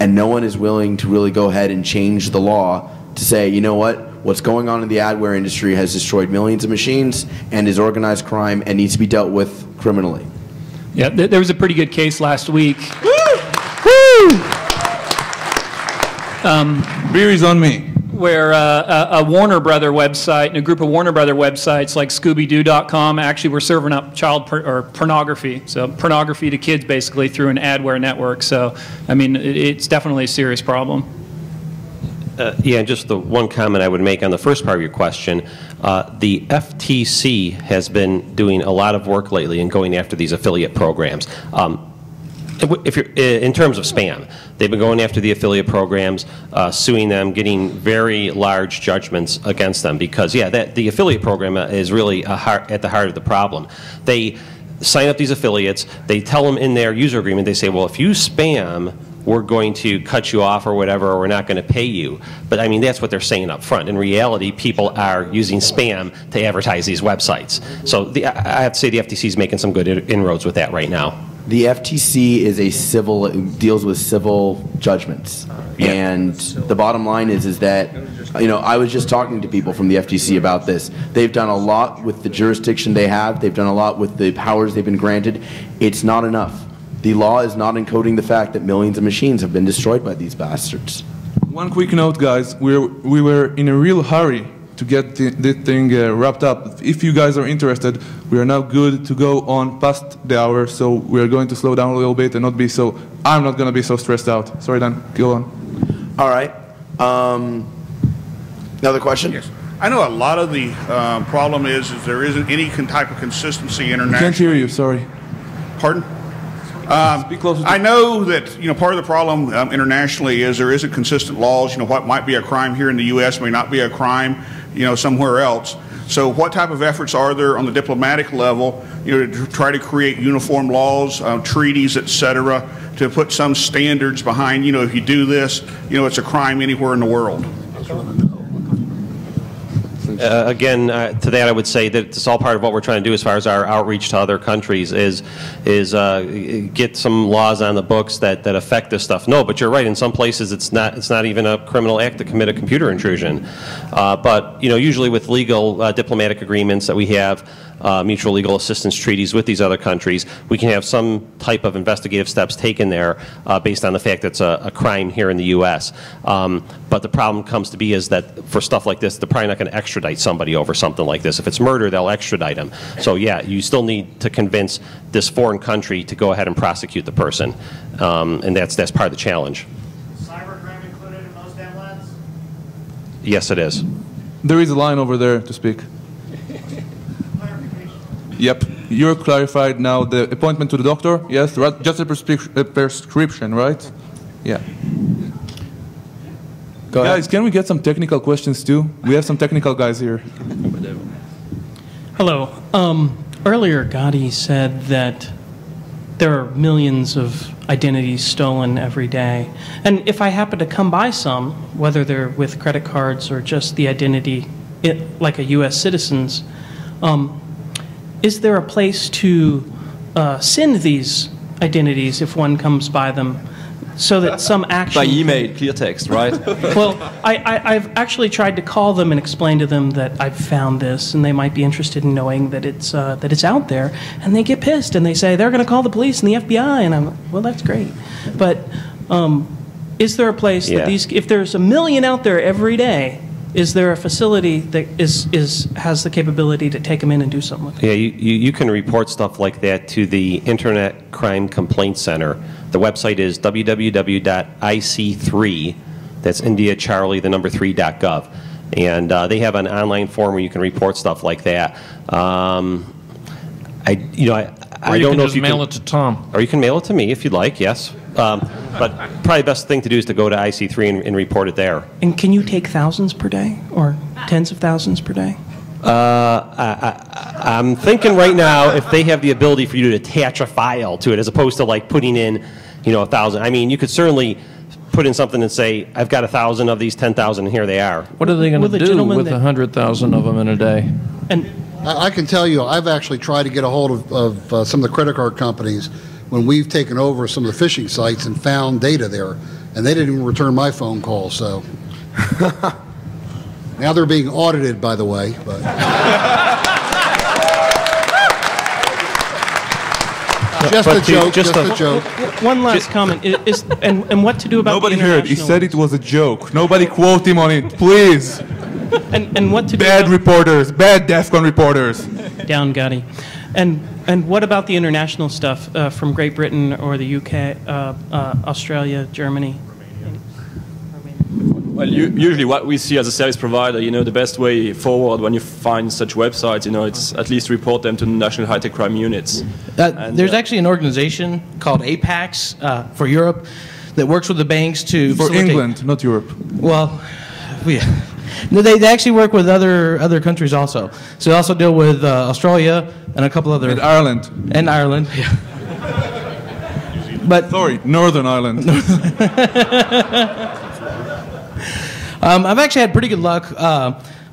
and no one is willing to really go ahead and change the law to say, you know what, what's going on in the adware industry has destroyed millions of machines and is organized crime and needs to be dealt with criminally. Yeah, there was a pretty good case last week. Woo! Beer is on me. Where a Warner Brother website and a group of Warner Brother websites like Scooby-Doo.com actually were serving up child pornography, so pornography to kids basically through an adware network. So, I mean, it's definitely a serious problem. Yeah, just the one comment I would make on the first part of your question. The FTC has been doing a lot of work lately in going after these affiliate programs. If you're, in terms of spam, they've been going after the affiliate programs, suing them, getting very large judgments against them because, yeah, the affiliate program is really at the heart of the problem. They sign up these affiliates, they tell them in their user agreement, they say, well, if you spam, we're going to cut you off or whatever, or we're not going to pay you. But I mean, that's what they're saying up front. In reality, people are using spam to advertise these websites. So I have to say the FTC is making some good inroads with that right now. The FTC is a civil, deals with civil judgments. Yeah. And the bottom line is that, you know, I was just talking to people from the FTC about this. They've done a lot with the jurisdiction they have. They've done a lot with the powers they've been granted. It's not enough. The law is not encoding the fact that millions of machines have been destroyed by these bastards. One quick note, guys. We were in a real hurry to get this thing wrapped up. If you guys are interested, we are now good to go on past the hour, so we are going to slow down a little bit and not be so, I'm not going to be so stressed out. Sorry, Dan, go on. All right. Another question? Yes. I know a lot of the problem is there isn't any type of consistency internationally. I can't hear you, sorry. Pardon? Speak closer to I know that, you know, part of the problem internationally is there isn't consistent laws. You know, what might be a crime here in the U.S. may not be a crime, you know, somewhere else. So what type of efforts are there on the diplomatic level, you know, to try to create uniform laws, treaties, et cetera, to put some standards behind, you know, if you do this, you know, it's a crime anywhere in the world? Again, to that I would say that it's all part of what we're trying to do as far as our outreach to other countries is get some laws on the books that affect this stuff. No, but you're right. In some places, it's not even a criminal act to commit a computer intrusion. But you know, usually with legal diplomatic agreements that we have, mutual legal assistance treaties with these other countries, we can have some type of investigative steps taken there based on the fact that it's a crime here in the U.S. But the problem comes to be is that for stuff like this, they're probably not going to extradite somebody over something like this. If it's murder, they'll extradite them. So yeah, you still need to convince this foreign country to go ahead and prosecute the person, and that's part of the challenge. Cybercrime included in those deadlines? Yes, it is. There is a line over there to speak. Yep, you're clarified now. The appointment to the doctor, yes, just a prescription, right? Yeah. Go ahead. Guys, can we get some technical questions too? We have some technical guys here. Hello. Earlier, Gadi said that there are millions of identities stolen every day. And if I happen to come by some, whether they're with credit cards or just the identity like a U.S. citizen's, is there a place to send these identities if one comes by them so that some action... By email, clear text, right? Well, I've actually tried to call them and explain to them that I've found this, and they might be interested in knowing that it's out there, and they get pissed, and they say they're going to call the police and the FBI, and I'm like, well, that's great. But is there a place that if there's a million out there every day, is there a facility that has the capability to take them in and do something with it? Yeah, you can report stuff like that to the Internet Crime Complaint Center. The website is www.ic3, that's India Charlie, the number 3.gov. And they have an online form where you can report stuff like that. I don't know if you can mail it to Tom. Or you can mail it to me if you'd like, yes. But probably the best thing to do is to go to IC3 and report it there. And can you take thousands per day or tens of thousands per day? I'm thinking right now if they have the ability for you to attach a file to it as opposed to like putting in, 1,000. I mean, you could certainly put in something and say, I've got 1,000 of these, 10,000, and here they are. What are they going to do with 100,000 of them in a day? And I can tell you, I've actually tried to get a hold of some of the credit card companies when we've taken over some of the phishing sites and found data there. and they didn't even return my phone call. So now they're being audited, by the way. But just a joke. Just a joke. One last comment and what to do about nobody the heard. He said it was a joke. Nobody quote him on it, please. And what to do? Bad reporters, bad Defcon reporters. Down, Gadi. And what about the international stuff from Great Britain or the UK, Australia, Germany? Well, usually what we see as a service provider, the best way forward when you find such websites, it's at least report them to the National High-Tech Crime Units. There's actually an organization called APAX for Europe that works with the banks to For England, not Europe. Well, no, they actually work with other countries also. So they also deal with Australia and a couple other... And Ireland. And Ireland, yeah. But sorry, Northern Ireland. I've actually had pretty good luck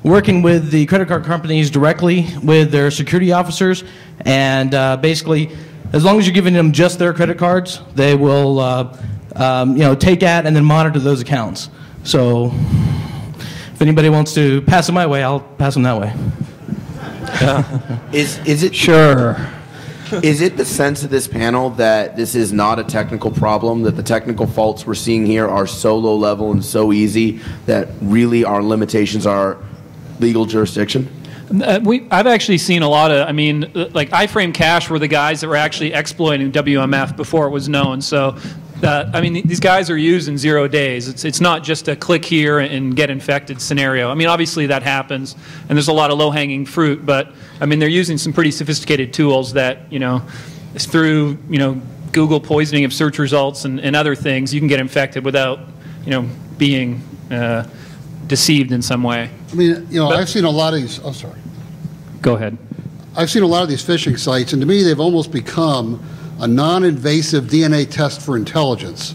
working with the credit card companies directly with their security officers, and basically, as long as you're giving them just their credit cards, they will, take at and then monitor those accounts. So, if anybody wants to pass them my way, I'll pass them that way. Is it sure? Is it the sense of this panel that this is not a technical problem, that the technical faults we're seeing here are so low level and so easy that really our limitations are legal jurisdiction? I've actually seen a lot of, like iframe cache were the guys that were actually exploiting WMF before it was known. So, these guys are used in 0 days. It's not just a click here and get infected scenario. Obviously that happens, and there's a lot of low-hanging fruit, but they're using some pretty sophisticated tools that, through, Google poisoning of search results and other things, you can get infected without, being deceived in some way. I've seen a lot of these. Oh, sorry. Go ahead. I've seen a lot of these phishing sites, and to me, they've almost become a non-invasive DNA test for intelligence.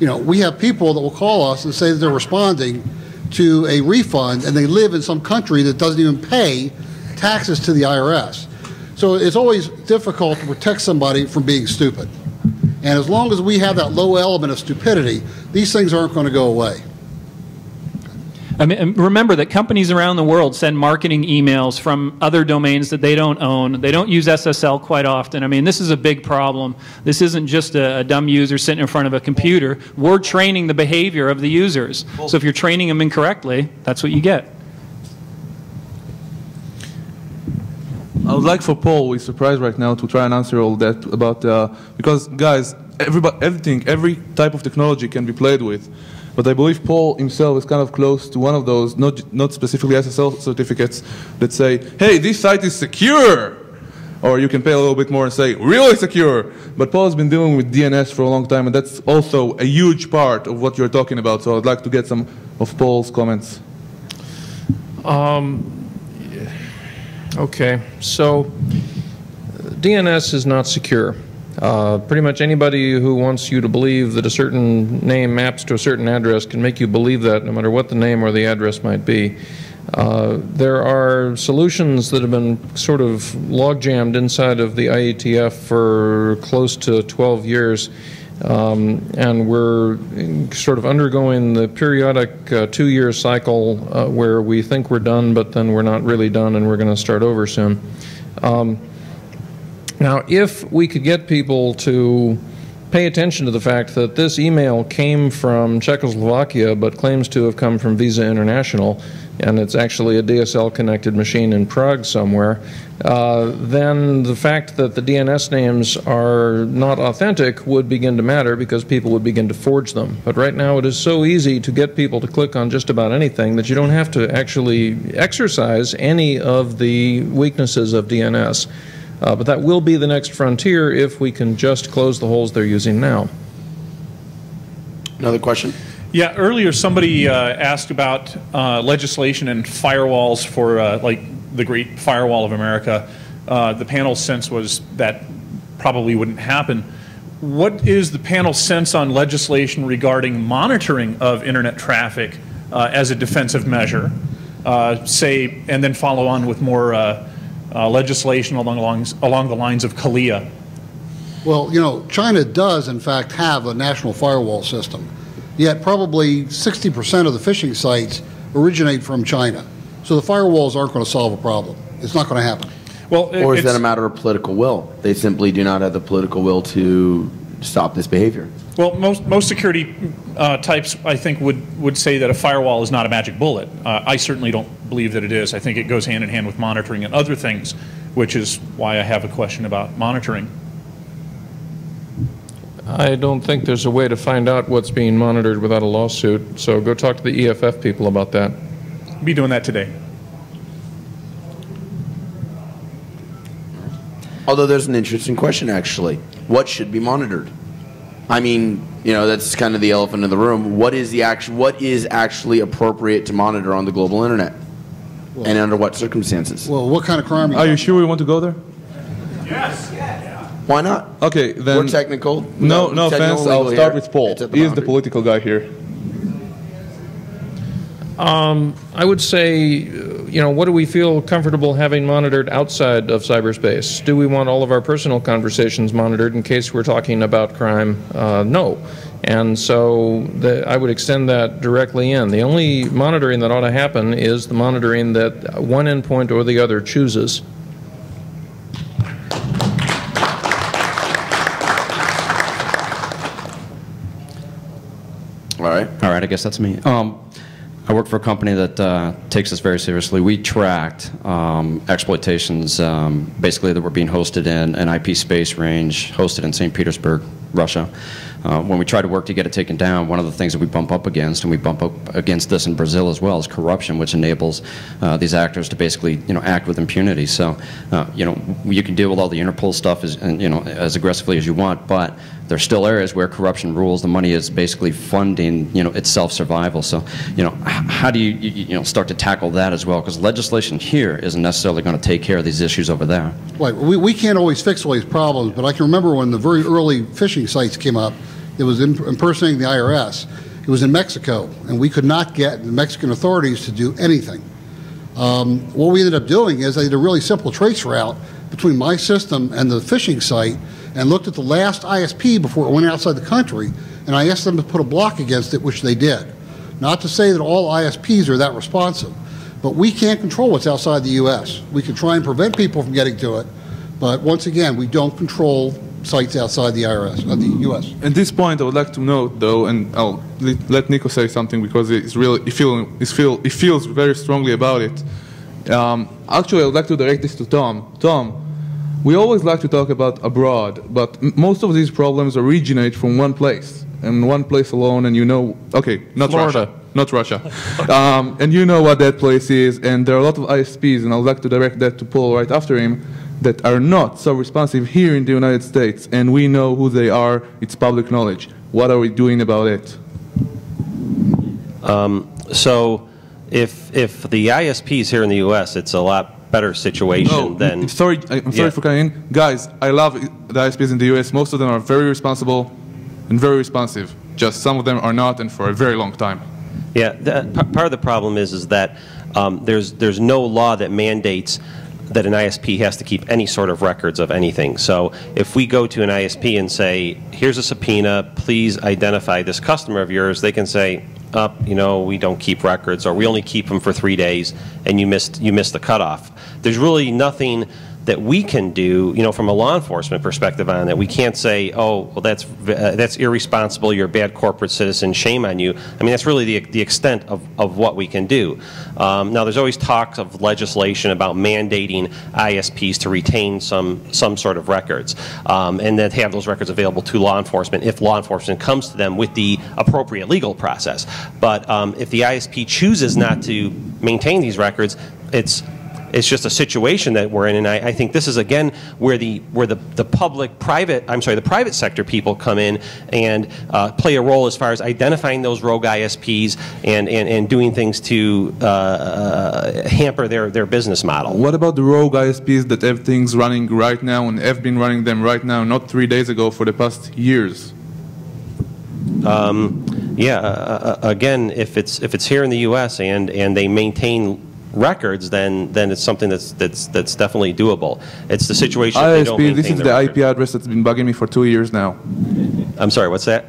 We have people that will call us and say that they're responding to a refund, and they live in some country that doesn't even pay taxes to the IRS. So it's always difficult to protect somebody from being stupid. And as long as we have that low element of stupidity, these things aren't going to go away. Remember that companies around the world send marketing emails from other domains that they don't own. They don't use SSL quite often. This is a big problem. This isn't just a dumb user sitting in front of a computer. We're training the behavior of the users. So if you're training them incorrectly, that's what you get. I would like for Paul, who is surprised right now, to try and answer all that about, because guys, every type of technology can be played with. But I believe Paul himself is kind of close to one of those, not specifically SSL certificates that say, hey, this site is secure! Or you can pay a little bit more and say, really secure! But Paul has been dealing with DNS for a long time, and that's also a huge part of what you're talking about. So I'd like to get some of Paul's comments. Okay, so DNS is not secure. Pretty much anybody who wants you to believe that a certain name maps to a certain address can make you believe that, no matter what the name or the address might be. There are solutions that have been sort of log-jammed inside of the IETF for close to 12 years, and we're sort of undergoing the periodic 2-year cycle where we think we're done, but then we're not really done, and we're going to start over soon. Now, if we could get people to pay attention to the fact that this email came from Czechoslovakia but claims to have come from Visa International, and it's actually a DSL-connected machine in Prague somewhere, then the fact that the DNS names are not authentic would begin to matter because people would begin to forge them. But right now it is so easy to get people to click on just about anything that you don't have to actually exercise any of the weaknesses of DNS. But that will be the next frontier if we can just close the holes they're using now. Another question? Yeah, earlier somebody asked about legislation and firewalls for like the Great Firewall of America. The panel's sense was that probably wouldn't happen. What is the panel's sense on legislation regarding monitoring of internet traffic as a defensive measure, say, and then follow on with more legislation along the lines of CALIA? Well, China does, in fact, have a national firewall system. Yet probably 60% of the phishing sites originate from China. So the firewalls aren't going to solve a problem. It's not going to happen. Well, or is that a matter of political will? They simply do not have the political will to stop this behavior. Well, most security types, I think, would say that a firewall is not a magic bullet. I certainly don't believe that it is. I think it goes hand in hand with monitoring and other things, which is why I have a question about monitoring. I don't think there's a way to find out what's being monitored without a lawsuit, so go talk to the EFF people about that. Be doing that today. Although there's an interesting question, actually. What should be monitored? I mean, you know, that's kind of the elephant in the room. What is actually appropriate to monitor on the global internet? Well, and under what circumstances? Well, what kind of crime are you sure we want to go there? Yes. Why not? Okay, then. We're technical. No offense. I'll start with Paul. He is the political guy here. I would say, you know, what do we feel comfortable having monitored outside of cyberspace? Do we want all of our personal conversations monitored in case we're talking about crime? No. And so I would extend that directly in. The only monitoring that ought to happen is the monitoring that one endpoint or the other chooses. All right, I guess that's me. I work for a company that takes this very seriously. We tracked exploitations basically that were being hosted in an IP space range hosted in St. Petersburg, Russia. When we try to work to get it taken down, one of the things that we bump up against, and we bump up against this in Brazil as well, is corruption, which enables these actors to basically, you know, act with impunity. So, you know, you can deal with all the Interpol stuff as aggressively as you want, but there's still areas where corruption rules. The money is basically funding, you know, its self-survival. So, you know, how do you start to tackle that as well? Because legislation here isn't necessarily going to take care of these issues over there. Right. We can't always fix all these problems, but I can remember when the very early phishing sites came up, it was impersonating the IRS. It was in Mexico, and we could not get the Mexican authorities to do anything. What we ended up doing is I did a really simple trace route between my system and the phishing site and looked at the last ISP before it went outside the country, and I asked them to put a block against it, which they did. Not to say that all ISPs are that responsive, but we can't control what's outside the U.S. We can try and prevent people from getting to it, but once again, we don't control sites outside the IRS, the U.S. At this point, I would like to note, though, and I'll let Nico say something because he feels very strongly about it. Actually, I would like to direct this to Tom. Tom, we always like to talk about abroad, but most of these problems originate from one place, and one place alone, and you know, okay, not Florida. Russia. Not Russia. And you know what that place is, and there are a lot of ISPs, and I would like to direct that to Paul right after him, that are not so responsive here in the United States, and we know who they are. It's public knowledge. What are we doing about it? So if the ISPs here in the U.S., it's a lot better situation than... I'm sorry for coming in. Guys, I love the ISPs in the U.S. Most of them are very responsible and very responsive. Just some of them are not, and for a very long time. Yeah, part of the problem is that there's no law that mandates that an ISP has to keep any sort of records of anything. So if we go to an ISP and say, here's a subpoena, please identify this customer of yours, they can say, you know, we don't keep records, or we only keep them for 3 days, and you missed the cutoff. There's really nothing that we can do, you know, from a law enforcement perspective on that. We can't say, oh, well, that's irresponsible, you're a bad corporate citizen, shame on you. I mean, that's really the extent of what we can do. Now, there's always talks of legislation about mandating ISPs to retain some sort of records, and then have those records available to law enforcement if law enforcement comes to them with the appropriate legal process. But if the ISP chooses not to maintain these records, it's just a situation that we're in, and I think this is again where the private sector people come in and play a role as far as identifying those rogue ISPs and doing things to hamper their business model. What about the rogue ISPs that have things running right now and have been running them right now, not 3 days ago, for the past years? Again, if it's here in the U.S. and they maintain records, then it's something that's definitely doable. It's the situation if they don't maintain this is the IP address that's been bugging me for 2 years now. I'm sorry, what's that?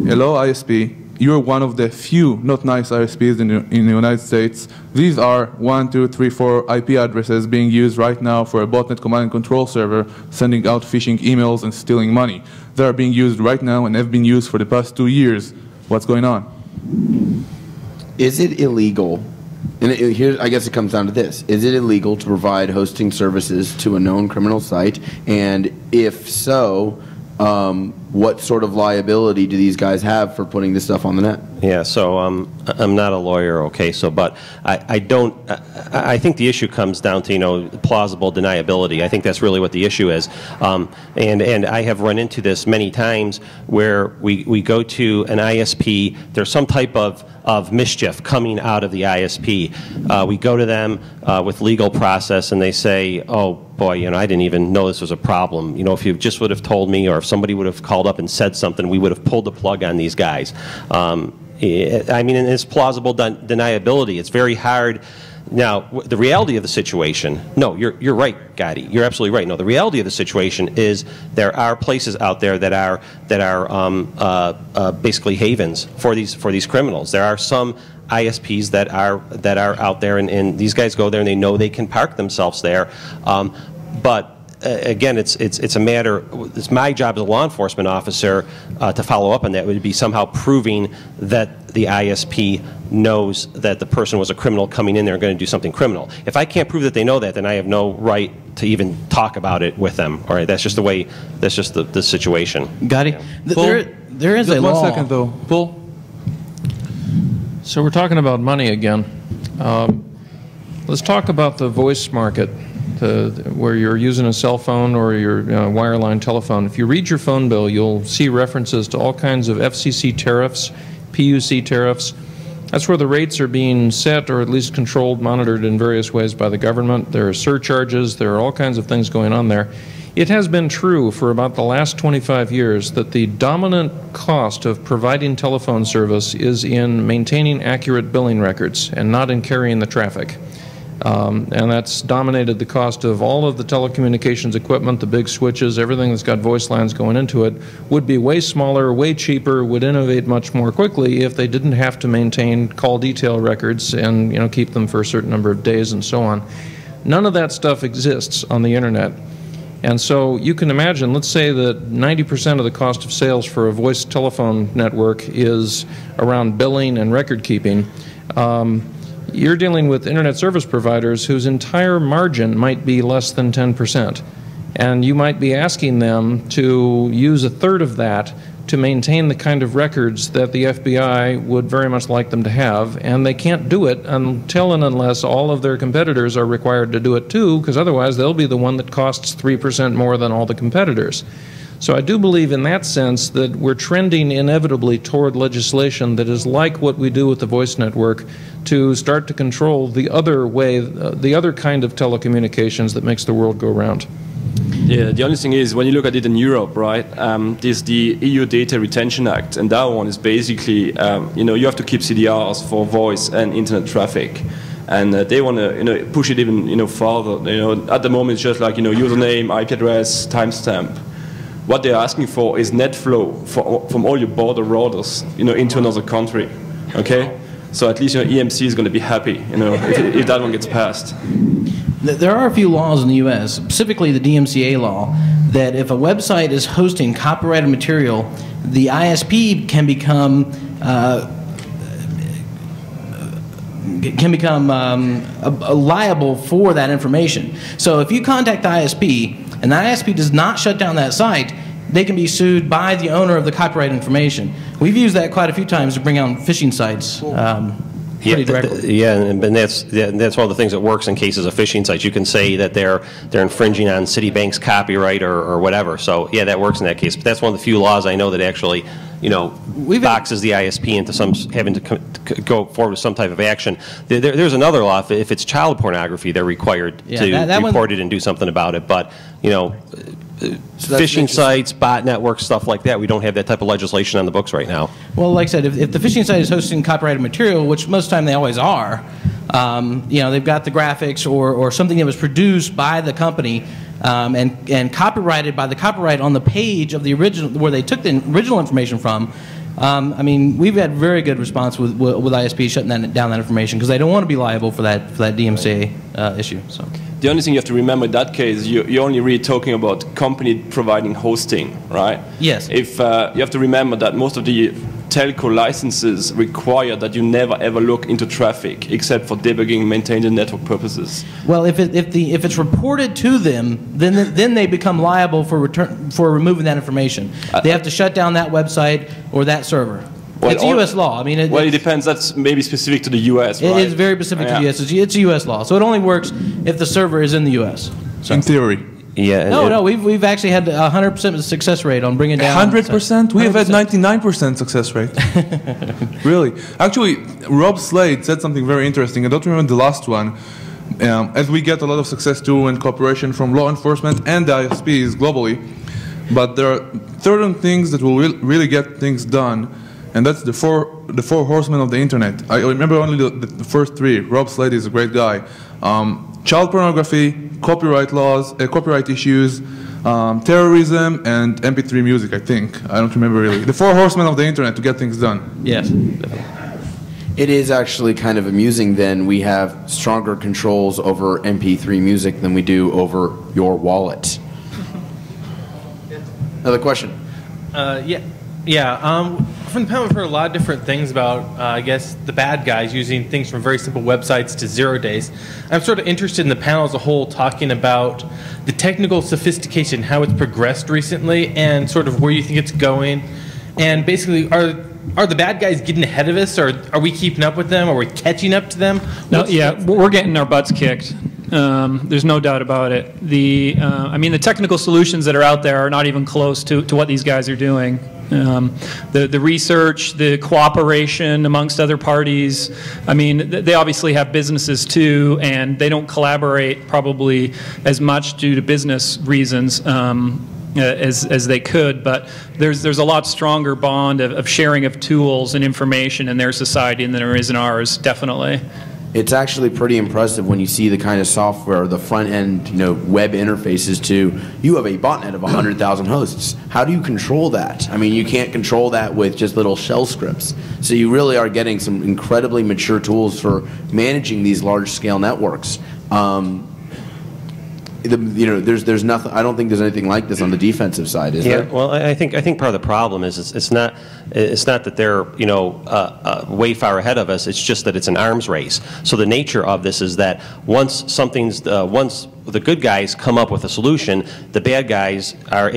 Hello, ISP. you're one of the few not nice ISPs in the United States. These are 1, 2, 3, 4 IP addresses being used right now for a botnet command and control server, sending out phishing emails and stealing money. They are being used right now and have been used for the past 2 years. What's going on? Is it illegal? And here, I guess it comes down to this. Is it illegal to provide hosting services to a known criminal site? And if so, what sort of liability do these guys have for putting this stuff on the net? Yeah, so I'm not a lawyer, okay, so, but I think the issue comes down to, plausible deniability. I think that's really what the issue is. And I have run into this many times where we go to an ISP, there's some type of mischief coming out of the ISP. We go to them with legal process and they say, oh boy, I didn't even know this was a problem. If you just would have told me, or if somebody would have called up and said something, we would have pulled the plug on these guys. I mean, it's plausible deniability. It's very hard. Now, the reality of the situation, no, you're right, Gadi. You're absolutely right. No, the reality of the situation is there are places out there that are basically havens for these criminals. There are some ISPs that are out there, and these guys go there and they know they can park themselves there, but. Again, it's a matter. It's my job as a law enforcement officer to follow up on that. It would be somehow proving that the ISP knows that the person was a criminal coming in there and going to do something criminal. If I can't prove that they know that, then I have no right to even talk about it with them. All right, that's just the way. That's just the situation. Gadi, there is a law. 1 second though, Paul. So we're talking about money again. Let's talk about the voice market. Where you're using a cell phone or your wireline telephone. If you read your phone bill, you'll see references to all kinds of FCC tariffs, PUC tariffs. That's where the rates are being set or at least controlled, monitored in various ways by the government. There are surcharges. There are all kinds of things going on there. It has been true for about the last 25 years that the dominant cost of providing telephone service is in maintaining accurate billing records and not in carrying the traffic. And that's dominated the cost of all of the telecommunications equipment, the big switches, everything that's got voice lines going into it would be way smaller, way cheaper, would innovate much more quickly if they didn't have to maintain call detail records and keep them for a certain number of days and so on. None of that stuff exists on the internet. And so you can imagine, let's say that 90% of the cost of sales for a voice telephone network is around billing and record keeping. You're dealing with internet service providers whose entire margin might be less than 10%. And you might be asking them to use a third of that to maintain the kind of records that the FBI would very much like them to have, and they can't do it until and unless all of their competitors are required to do it too, because otherwise they'll be the one that costs 3% more than all the competitors. So I do believe in that sense that we're trending inevitably toward legislation that is like what we do with the voice network to start to control the other way, the other kind of telecommunications that makes the world go round. Yeah, the only thing is, when you look at it in Europe, right, there's the EU Data Retention Act, and that one is basically, you have to keep CDRs for voice and internet traffic. And they want to, push it even, farther. At the moment it's just like, username, IP address, timestamp. What they're asking for is net flow from all your border routers, into another country. Okay, so at least EMC is going to be happy, if that one gets passed. There are a few laws in the U.S., specifically the DMCA law, that if a website is hosting copyrighted material, the ISP can become liable for that information. So if you contact the ISP and the ISP does not shut down that site, they can be sued by the owner of the copyrighted information. We've used that quite a few times to bring out phishing sites. Pretty directly. Yeah, and that's one of the things that works in cases of phishing sites. You can say that they're infringing on Citibank's copyright or whatever. So yeah, that works in that case. But that's one of the few laws I know that actually, boxes the ISP into having to go forward with some type of action. There's another law. If it's child pornography, they're required to report it and do something about it. But phishing sites, bot networks, stuff like that, we don't have that type of legislation on the books right now. Well, like I said, if the phishing site is hosting copyrighted material, which most of the time they always are, they've got the graphics or something that was produced by the company and copyrighted by the copyright on the page of the original, where they took the original information from, I mean, we've had very good response with ISP shutting down that information because they don't want to be liable for that DMCA issue. So. The only thing you have to remember in that case, you're only really talking about company providing hosting, right? Yes. If you have to remember that most of the telco licenses require that you never ever look into traffic except for debugging, maintaining the network purposes. Well, if it's reported to them, then they become liable for removing that information. They have to shut down that website or that server. Well, it's U.S. law. I mean, it depends. That's maybe specific to the U.S. It right? is very specific to the U.S. It's a U.S. law, so it only works if the server is in the U.S. So. In theory. Yeah. No, we've actually had 100% success rate on bringing down. 100%? We have had 99% success rate. Really. Actually, Rob Slade said something very interesting. I don't remember the last one. As we get a lot of success too in cooperation from law enforcement and the ISPs globally, but there are certain things that will really get things done. And that's the four horsemen of the internet. I remember only the first three. Rob Slade is a great guy. Child pornography, copyright laws, copyright issues, terrorism, and MP3 music, I think. I don't remember really. The four horsemen of the internet to get things done. Yes. It is actually kind of amusing then we have stronger controls over MP3 music than we do over your wallet. Another question? From the panel, we've heard a lot of different things about, I guess, the bad guys using things from very simple websites to 0 days. I'm sort of interested in the panel as a whole talking about the technical sophistication, how it's progressed recently, and sort of where you think it's going. And basically, are the bad guys getting ahead of us, or are we keeping up with them? Are we catching up to them? No, we're getting our butts kicked. There's no doubt about it. I mean, the technical solutions that are out there are not even close to what these guys are doing. The research, the cooperation amongst other parties. I mean, they obviously have businesses too, and they don't collaborate probably as much due to business reasons as they could. But there's a lot stronger bond of sharing of tools and information in their society than there is in ours, definitely. It's actually pretty impressive when you see the kind of software, the front end, web interfaces to, you have a botnet of 100,000 hosts. How do you control that? I mean, you can't control that with just little shell scripts. So you really are getting some incredibly mature tools for managing these large scale networks. There's nothing. I don't think there's anything like this on the defensive side, is there? Well, I think part of the problem is it's not that they're way far ahead of us. It's just that it's an arms race. So the nature of this is that once the good guys come up with a solution, the bad guys are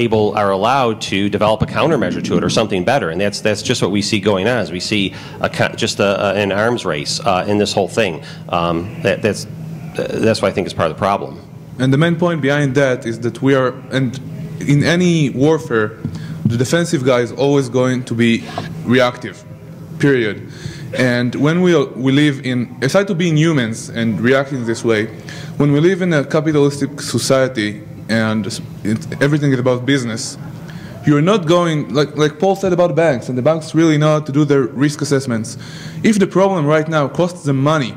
allowed to develop a countermeasure to it or something better, and that's just what we see going on. Is we see an arms race in this whole thing. That's what I think is part of the problem. And the main point behind that is that and in any warfare, the defensive guy is always going to be reactive, period. And when we live in, aside to being humans and reacting this way, when we live in a capitalistic society and everything is about business, you're not going, like Paul said about banks, and the banks really know how to do their risk assessments. If the problem right now costs them money,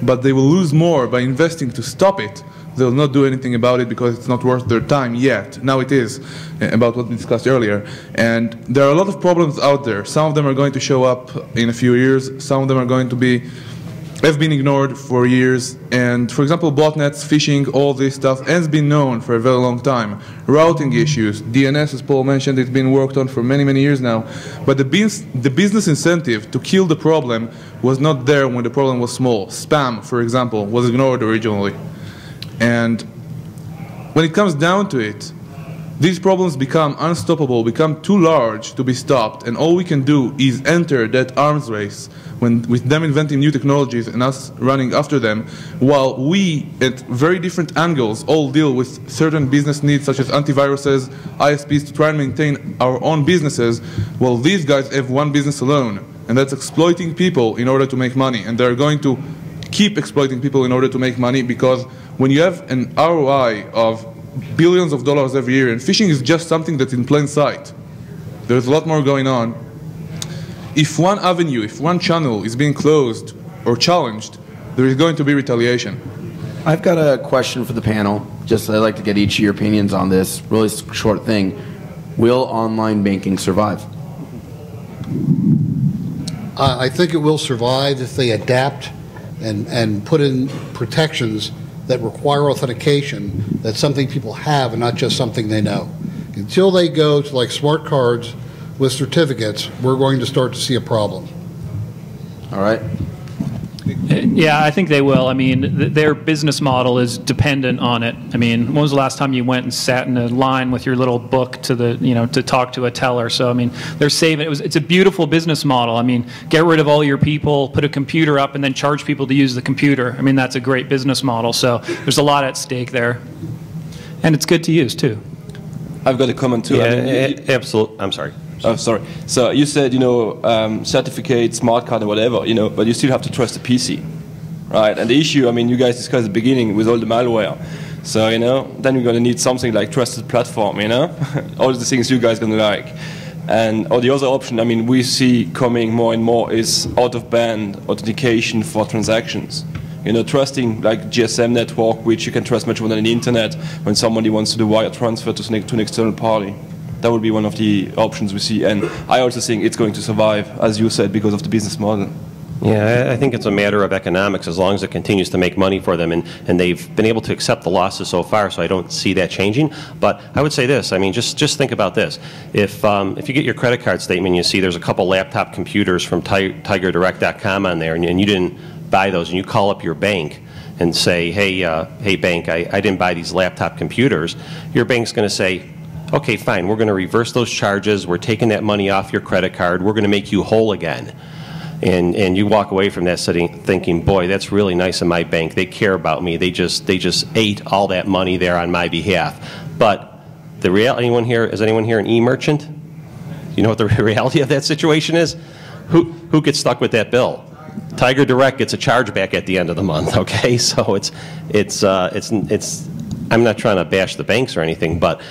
but they will lose more by investing to stop it, they will not do anything about it because it's not worth their time yet. Now it is, about what we discussed earlier. And there are a lot of problems out there. Some of them are going to show up in a few years. Some of them are going to have been ignored for years. And for example, botnets, phishing, all this stuff has been known for a very long time. Routing issues, DNS, as Paul mentioned, it's been worked on for many, many years now. But the business incentive to kill the problem was not there when the problem was small. Spam, for example, was ignored originally. And when it comes down to it, these problems become unstoppable, become too large to be stopped, and all we can do is enter that arms race with them inventing new technologies and us running after them, while we, at very different angles, all deal with certain business needs such as antiviruses, ISPs to try and maintain our own businesses, while these guys have one business alone, and that's exploiting people in order to make money. And they're going to keep exploiting people in order to make money, because when you have an ROI of billions of dollars every year, and phishing is just something that's in plain sight, there's a lot more going on. If one avenue, if one channel is being closed or challenged, there is going to be retaliation. I've got a question for the panel. I'd like to get each of your opinions on this. Really short thing. Will online banking survive? I think it will survive if they adapt and put in protections that require authentication. That's something people have and not just something they know. Until they go to like smart cards with certificates, we're going to start to see a problem. All right. Yeah, I think they will. I mean, their business model is dependent on it. I mean, when was the last time you went and sat in a line with your little book to the, to talk to a teller? So, I mean, they're saving. It's a beautiful business model. I mean, get rid of all your people, put a computer up, and then charge people to use the computer. I mean, that's a great business model. So, there's a lot at stake there, and it's good to use too. I've got a comment too. Yeah, absolutely. I'm sorry. Oh, sorry. So you said, certificate, smart card, or whatever, but you still have to trust the PC, right? And the issue, I mean, you guys discussed at the beginning with all the malware. So, then you're going to need something like trusted platform, all the things you guys are going to like. Or the other option, I mean, we see coming more and more is out-of-band authentication for transactions. Trusting like GSM network, which you can trust much more than the internet when somebody wants to do wire transfer to an external party. That would be one of the options we see. And I also think it's going to survive, as you said, because of the business model. Yeah, I think it's a matter of economics as long as it continues to make money for them. And they've been able to accept the losses so far, so I don't see that changing. But I would say this, I mean, just think about this. If you get your credit card statement and you see there's a couple laptop computers from TigerDirect.com on there, and you didn't buy those, and you call up your bank and say, hey bank, I didn't buy these laptop computers, your bank's going to say, okay, fine, we're going to reverse those charges, we're taking that money off your credit card, we're going to make you whole again. And you walk away from that thinking, boy, that's really nice of my bank, they care about me, they just ate all that money there on my behalf. But is anyone here an e-merchant? You know what the reality of that situation is? Who gets stuck with that bill? Tiger Direct gets a chargeback at the end of the month. Okay, so it's I'm not trying to bash the banks or anything, but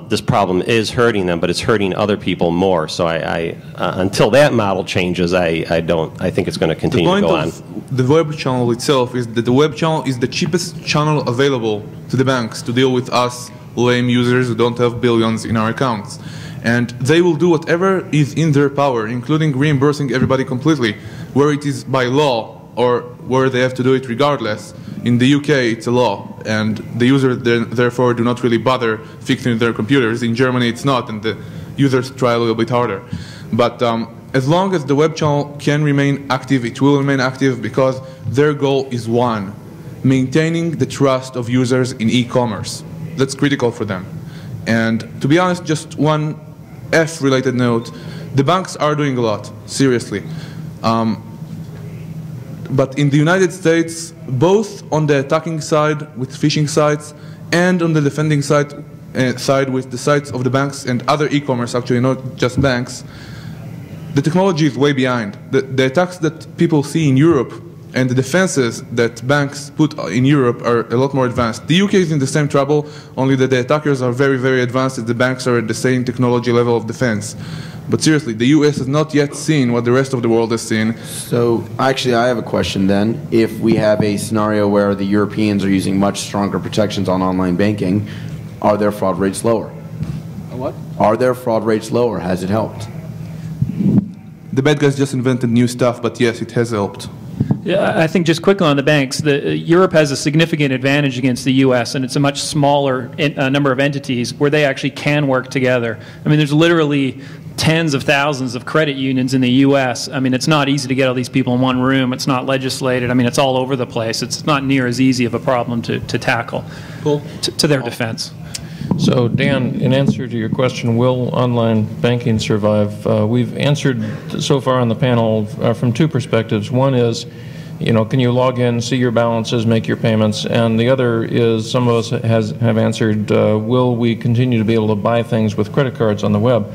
this problem is hurting them, but it's hurting other people more. So until that model changes, I think it's going to continue to go on. The web channel itself is that the web channel is the cheapest channel available to the banks to deal with us lame users who don't have billions in our accounts. And they will do whatever is in their power, including reimbursing everybody completely, where it is by law or where they have to do it regardless. In the UK, it's a law, and the users therefore do not really bother fixing their computers. In Germany, it's not, and the users try a little bit harder. But as long as the web channel can remain active, it will remain active because their goal is one, maintaining the trust of users in e-commerce. That's critical for them. And to be honest, just one F-related note, the banks are doing a lot, seriously. But in the United States, both on the attacking side with phishing sites and on the defending side with the sites of the banks and other e-commerce, actually not just banks, the technology is way behind. The attacks that people see in Europe and the defenses that banks put in Europe are a lot more advanced. The UK is in the same trouble, only that the attackers are very, very advanced and the banks are at the same technology level of defense. But seriously, the US has not yet seen what the rest of the world has seen. So, actually, I have a question then. If we have a scenario where the Europeans are using much stronger protections on online banking, are their fraud rates lower? What? Are their fraud rates lower? Has it helped? The bad guys just invented new stuff, but yes, it has helped. Yeah, I think just quickly on the banks, Europe has a significant advantage against the U.S., and it's a much smaller number of entities where they actually can work together. I mean, there's literally tens of thousands of credit unions in the U.S. I mean, it's not easy to get all these people in one room. It's not legislated. I mean, it's all over the place. It's not near as easy of a problem to tackle. Cool. To their defense. So, Dan, in answer to your question, will online banking survive? We've answered so far on the panel from two perspectives. One is, can you log in, see your balances, make your payments? And the other is, some of us have answered, will we continue to be able to buy things with credit cards on the web?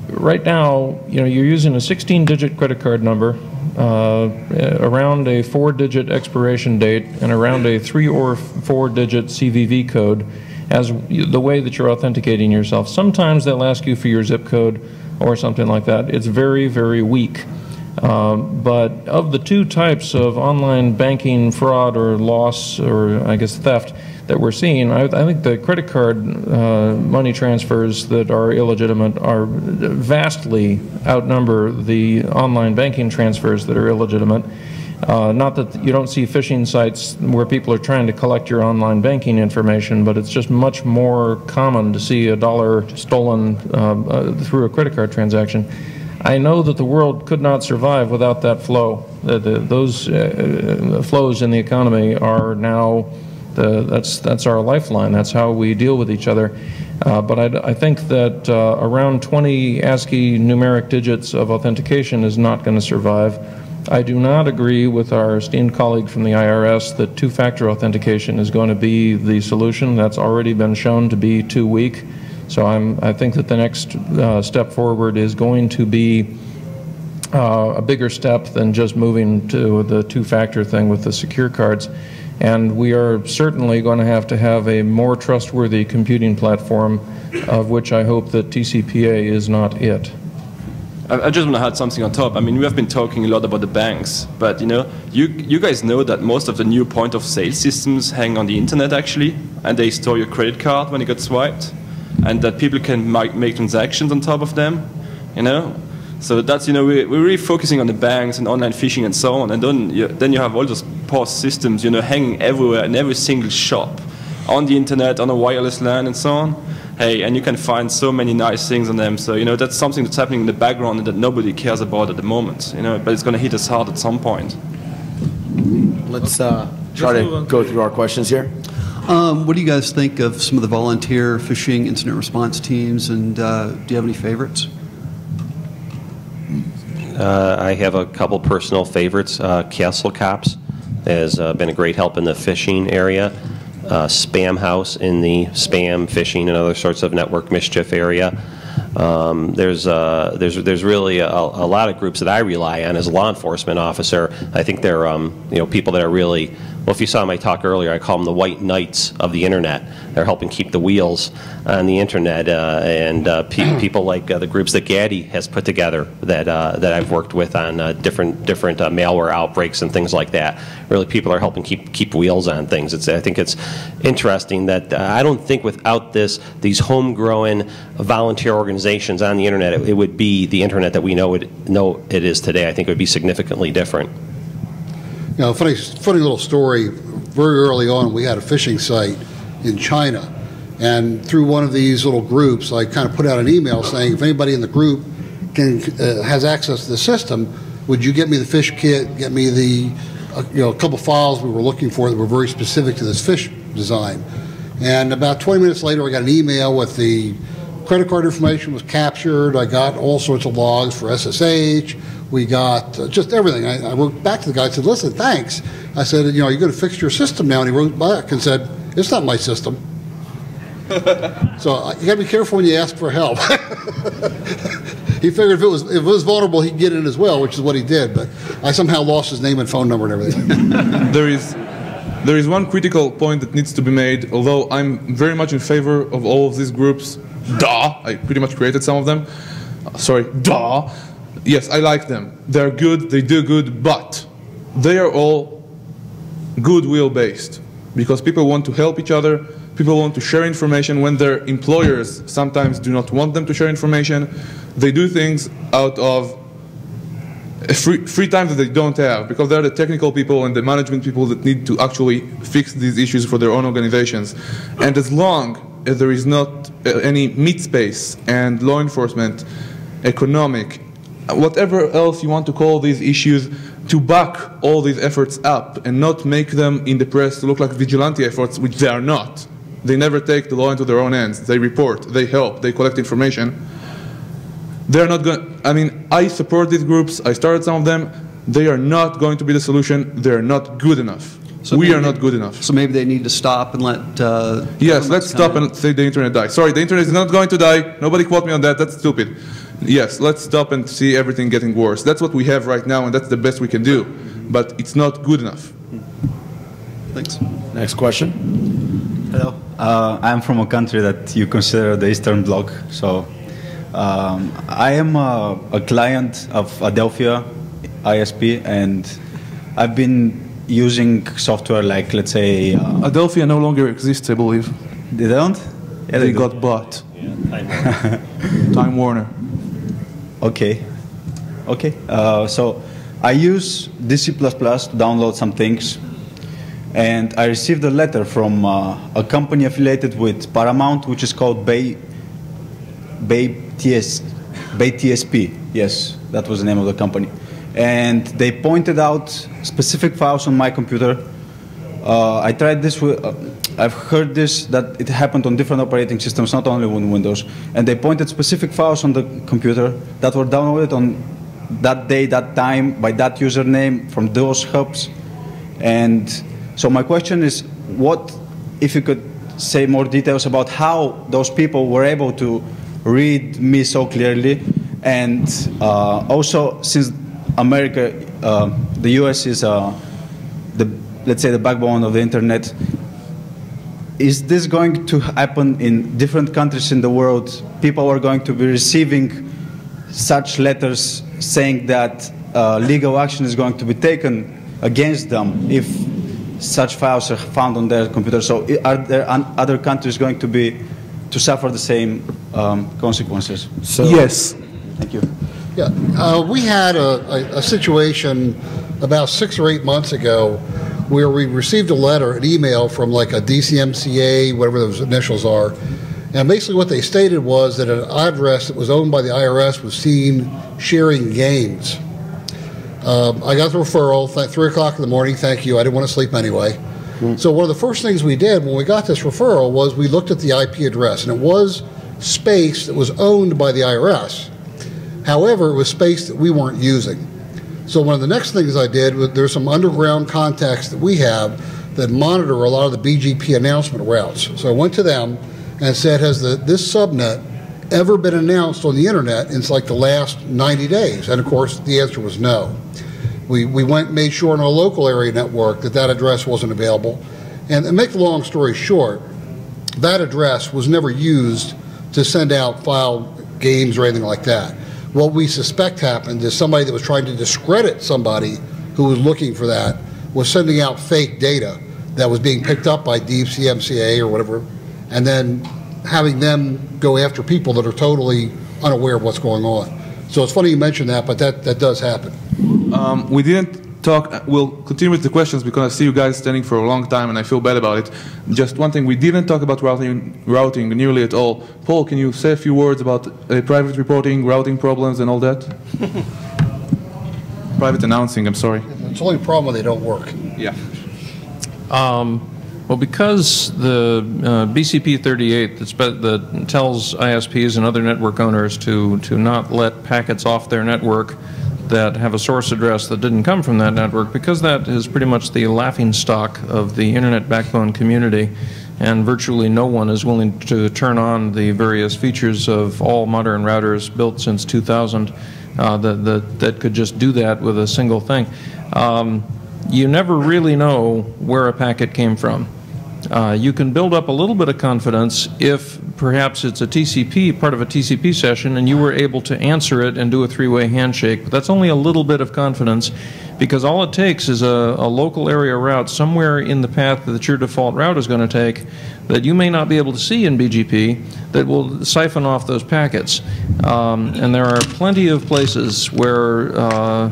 Right now, you're using a 16-digit credit card number, around a 4-digit expiration date, and around a 3 or 4-digit CVV code as the way that you're authenticating yourself. Sometimes they'll ask you for your zip code or something like that. It's very, very weak. But of the two types of online banking fraud or loss, or I guess theft, that we're seeing. I think the credit card money transfers that are illegitimate are vastly outnumber the online banking transfers that are illegitimate. Not that you don't see phishing sites where people are trying to collect your online banking information, but it's just much more common to see $1 stolen through a credit card transaction. I know that the world could not survive without that flow. Those flows in the economy are now, that's our lifeline. That's how we deal with each other. But I think that around 20 ASCII numeric digits of authentication is not going to survive. I do not agree with our esteemed colleague from the IRS that two-factor authentication is going to be the solution. That's already been shown to be too weak. So I think that the next step forward is going to be a bigger step than just moving to the two-factor thing with the secure cards. And we are certainly going to have a more trustworthy computing platform, of which I hope that TCPA is not it. I just want to add something on top. I mean, we have been talking a lot about the banks, but you guys know that most of the new point-of-sale systems hang on the internet actually, and they store your credit card when it gets swiped, and that people can make transactions on top of them. So that's we're really focusing on the banks and online phishing and so on, and then you have all those POS systems hanging everywhere in every single shop, on the internet, on a wireless LAN, and so on. Hey, and you can find so many nice things on them. So that's something that's happening in the background and that nobody cares about at the moment. But it's going to hit us hard at some point. Let's try to go through our questions here. What do you guys think of some of the volunteer phishing incident response teams, and do you have any favorites? I have a couple personal favorites. Castle Cops has been a great help in the phishing area. Spam House in the spam, phishing, and other sorts of network mischief area. There's really a lot of groups that I rely on as a law enforcement officer. I think they're people that are really, well, if you saw my talk earlier, I call them the white knights of the internet. They're helping keep the wheels on the internet, and people like the groups that Gadi has put together that I've worked with on different malware outbreaks and things like that. Really, people are helping keep wheels on things. I think it's interesting that I don't think without these homegrown volunteer organizations on the internet, it would be the internet that we know it is today. I think it would be significantly different. Funny little story. Very early on, we had a phishing site in China, and through one of these little groups, I kind of put out an email saying, if anybody in the group has access to the system, would you get me the fish kit, get me the a couple files we were looking for that were very specific to this fish design. And about 20 minutes later, I got an email with the credit card information was captured. I got all sorts of logs for SSH. We got just everything. I wrote back to the guy and said, listen, thanks. I said, are you going to fix your system now? And he wrote back and said, it's not my system. So you got to be careful when you ask for help. He figured if it was vulnerable, he'd get in as well, which is what he did. But I somehow lost his name and phone number and everything. There is one critical point that needs to be made. Although I'm very much in favor of all of these groups, I pretty much created some of them. Yes, I like them. They're good, they do good, but they are all goodwill based because people want to help each other, people want to share information when their employers sometimes do not want them to share information. They do things out of free time that they don't have because they're the technical people and the management people that need to actually fix these issues for their own organizations. And as long as there is not any meat space and law enforcement, economic, whatever else you want to call these issues, to back all these efforts up and not make them in the press to look like vigilante efforts, which they are not. They never take the law into their own hands. They report, they help, they collect information. They're not going. I mean, I support these groups. I started some of them. They are not going to be the solution. They are not good enough. So we are not good enough. So maybe they need to stop and let... yes, let's stop and say the internet dies. Sorry, the internet is not going to die. Nobody quote me on that. That's stupid. Yes, let's stop and see everything getting worse. That's what we have right now, and that's the best we can do. But it's not good enough. Thanks. Next question. Hello. I'm from a country that you consider the Eastern Bloc. So I am a client of Adelphia ISP, and I've been using software like, let's say... Adelphia no longer exists, I believe. They don't? Yeah, they got bought. Time Warner. Okay. Okay. So I use DC++ to download some things. And I received a letter from a company affiliated with Paramount, which is called Bay TSP. Yes, that was the name of the company. And they pointed out specific files on my computer. I tried this with, I've heard this, that it happened on different operating systems, not only on Windows. And they pointed specific files on the computer that were downloaded on that day, that time, by that username from those hubs. And so my question is, what, if you could say more details about how those people were able to read me so clearly, and also since America, the U.S. is let's say the backbone of the internet, is this going to happen in different countries in the world? People are going to be receiving such letters saying that legal action is going to be taken against them if such files are found on their computer. So are there other countries going to suffer the same consequences? So, yes. Thank you. Yeah, we had a situation about 6 or 8 months ago where we received a letter, an email from like a DCMCA, whatever those initials are, and basically what they stated was that an address that was owned by the IRS was seen sharing games. I got the referral at 3 o'clock in the morning, thank you, I didn't want to sleep anyway. So one of the first things we did when we got this referral was we looked at the IP address, and it was space that was owned by the IRS. However, it was space that we weren't using. So one of the next things I did was there's some underground contacts that we have that monitor a lot of the BGP announcement routes. So I went to them and said, has this subnet ever been announced on the internet in like the last 90 days? And of course, the answer was no. We went and made sure in our local area network that address wasn't available. And to make the long story short, that address was never used to send out file games or anything like that. What we suspect happened is somebody that was trying to discredit somebody who was looking for that was sending out fake data that was being picked up by DCMCA or whatever, and then having them go after people that are totally unaware of what's going on. So it's funny you mentioned that, but that does happen. We didn't talk, we'll continue with the questions because I see you guys standing for a long time and I feel bad about it. Just one thing, we didn't talk about routing nearly at all. Paul, can you say a few words about private reporting, routing problems and all that? Private announcing, I'm sorry. It's the only problem when they don't work. Yeah. Well, because the BCP 38 that tells ISPs and other network owners to not let packets off their network that have a source address that didn't come from that network, because that is pretty much the laughingstock of the internet backbone community, and virtually no one is willing to turn on the various features of all modern routers built since 2000 that could just do that with a single thing. You never really know where a packet came from. You can build up a little bit of confidence if perhaps it's a TCP, part of a TCP session, and you were able to answer it and do a three-way handshake. But that's only a little bit of confidence, because all it takes is a local area route somewhere in the path that your default route is going to take that you may not be able to see in BGP that will siphon off those packets. And there are plenty of places where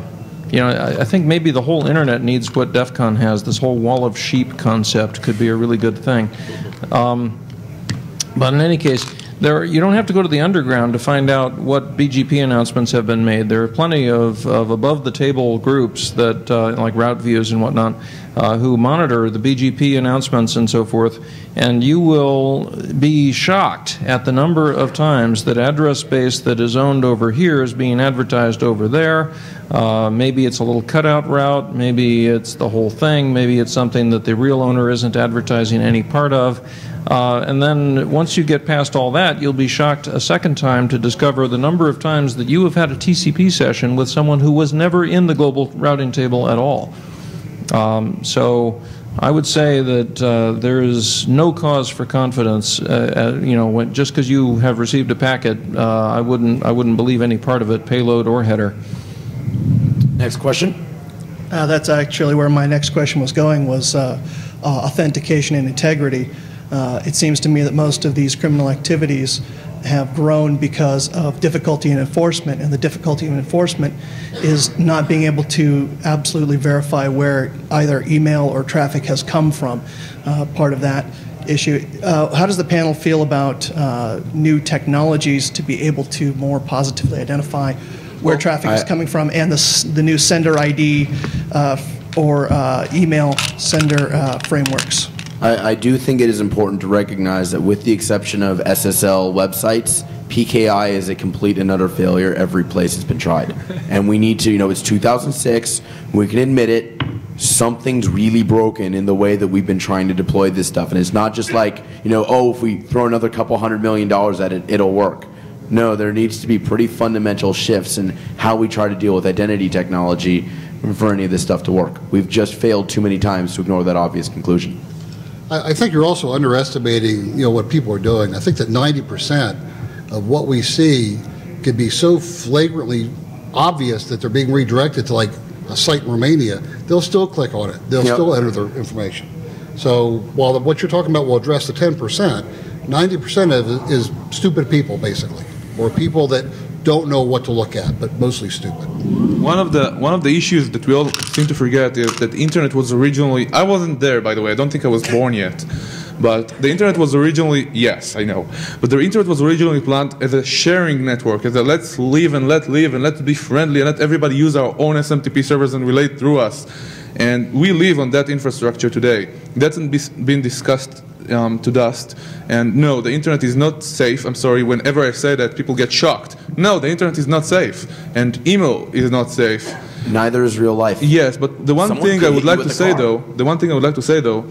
you know, I think maybe the whole internet needs what Defcon has. This whole wall of sheep concept could be a really good thing. But in any case, you don't have to go to the underground to find out what BGP announcements have been made. There are plenty of above-the-table groups that, like Route Views and whatnot, who monitor the BGP announcements and so forth, and you will be shocked at the number of times that address space that is owned over here is being advertised over there. Maybe it's a little cutout route, maybe it's the whole thing, maybe it's something that the real owner isn't advertising any part of. And then once you get past all that, you'll be shocked a second time to discover the number of times that you have had a TCP session with someone who was never in the global routing table at all. So I would say that there is no cause for confidence. You know, just because you have received a packet, I wouldn't believe any part of it, payload or header. Next question. That's actually where my next question was going, was authentication and integrity. It seems to me that most of these criminal activities have grown because of difficulty in enforcement, and the difficulty in enforcement is not being able to absolutely verify where either email or traffic has come from. Part of that issue. How does the panel feel about new technologies to be able to more positively identify where traffic is coming from, and the new sender ID or email sender frameworks? I do think it is important to recognize that with the exception of SSL websites, PKI is a complete and utter failure every place it's been tried. And we need to, it's 2006, we can admit it, something's really broken in the way that we've been trying to deploy this stuff. And it's not just like, oh, if we throw another couple $100 million at it, it'll work. No, there needs to be pretty fundamental shifts in how we try to deal with identity technology for any of this stuff to work. We've just failed too many times to ignore that obvious conclusion. I think you're also underestimating, what people are doing. I think that 90% of what we see could be so flagrantly obvious that they're being redirected to like a site in Romania. They'll still click on it. They'll still enter their information. So while what you're talking about will address the 10%, 90% of it is stupid people, basically, or people that don't know what to look at, but mostly stupid. One of the issues that we all seem to forget is that the internet was originally, I wasn't there, by the way, I don't think I was born yet, but the internet was originally, yes, I know, but the internet was originally planned as a sharing network, as a let's live and let's be friendly and let everybody use our own SMTP servers and relate through us. And we live on that infrastructure today. That's been discussed to dust. And no, the internet is not safe. I'm sorry, whenever I say that, people get shocked. No, the internet is not safe. And email is not safe. Neither is real life. Yes, but the one thing I would like to say though,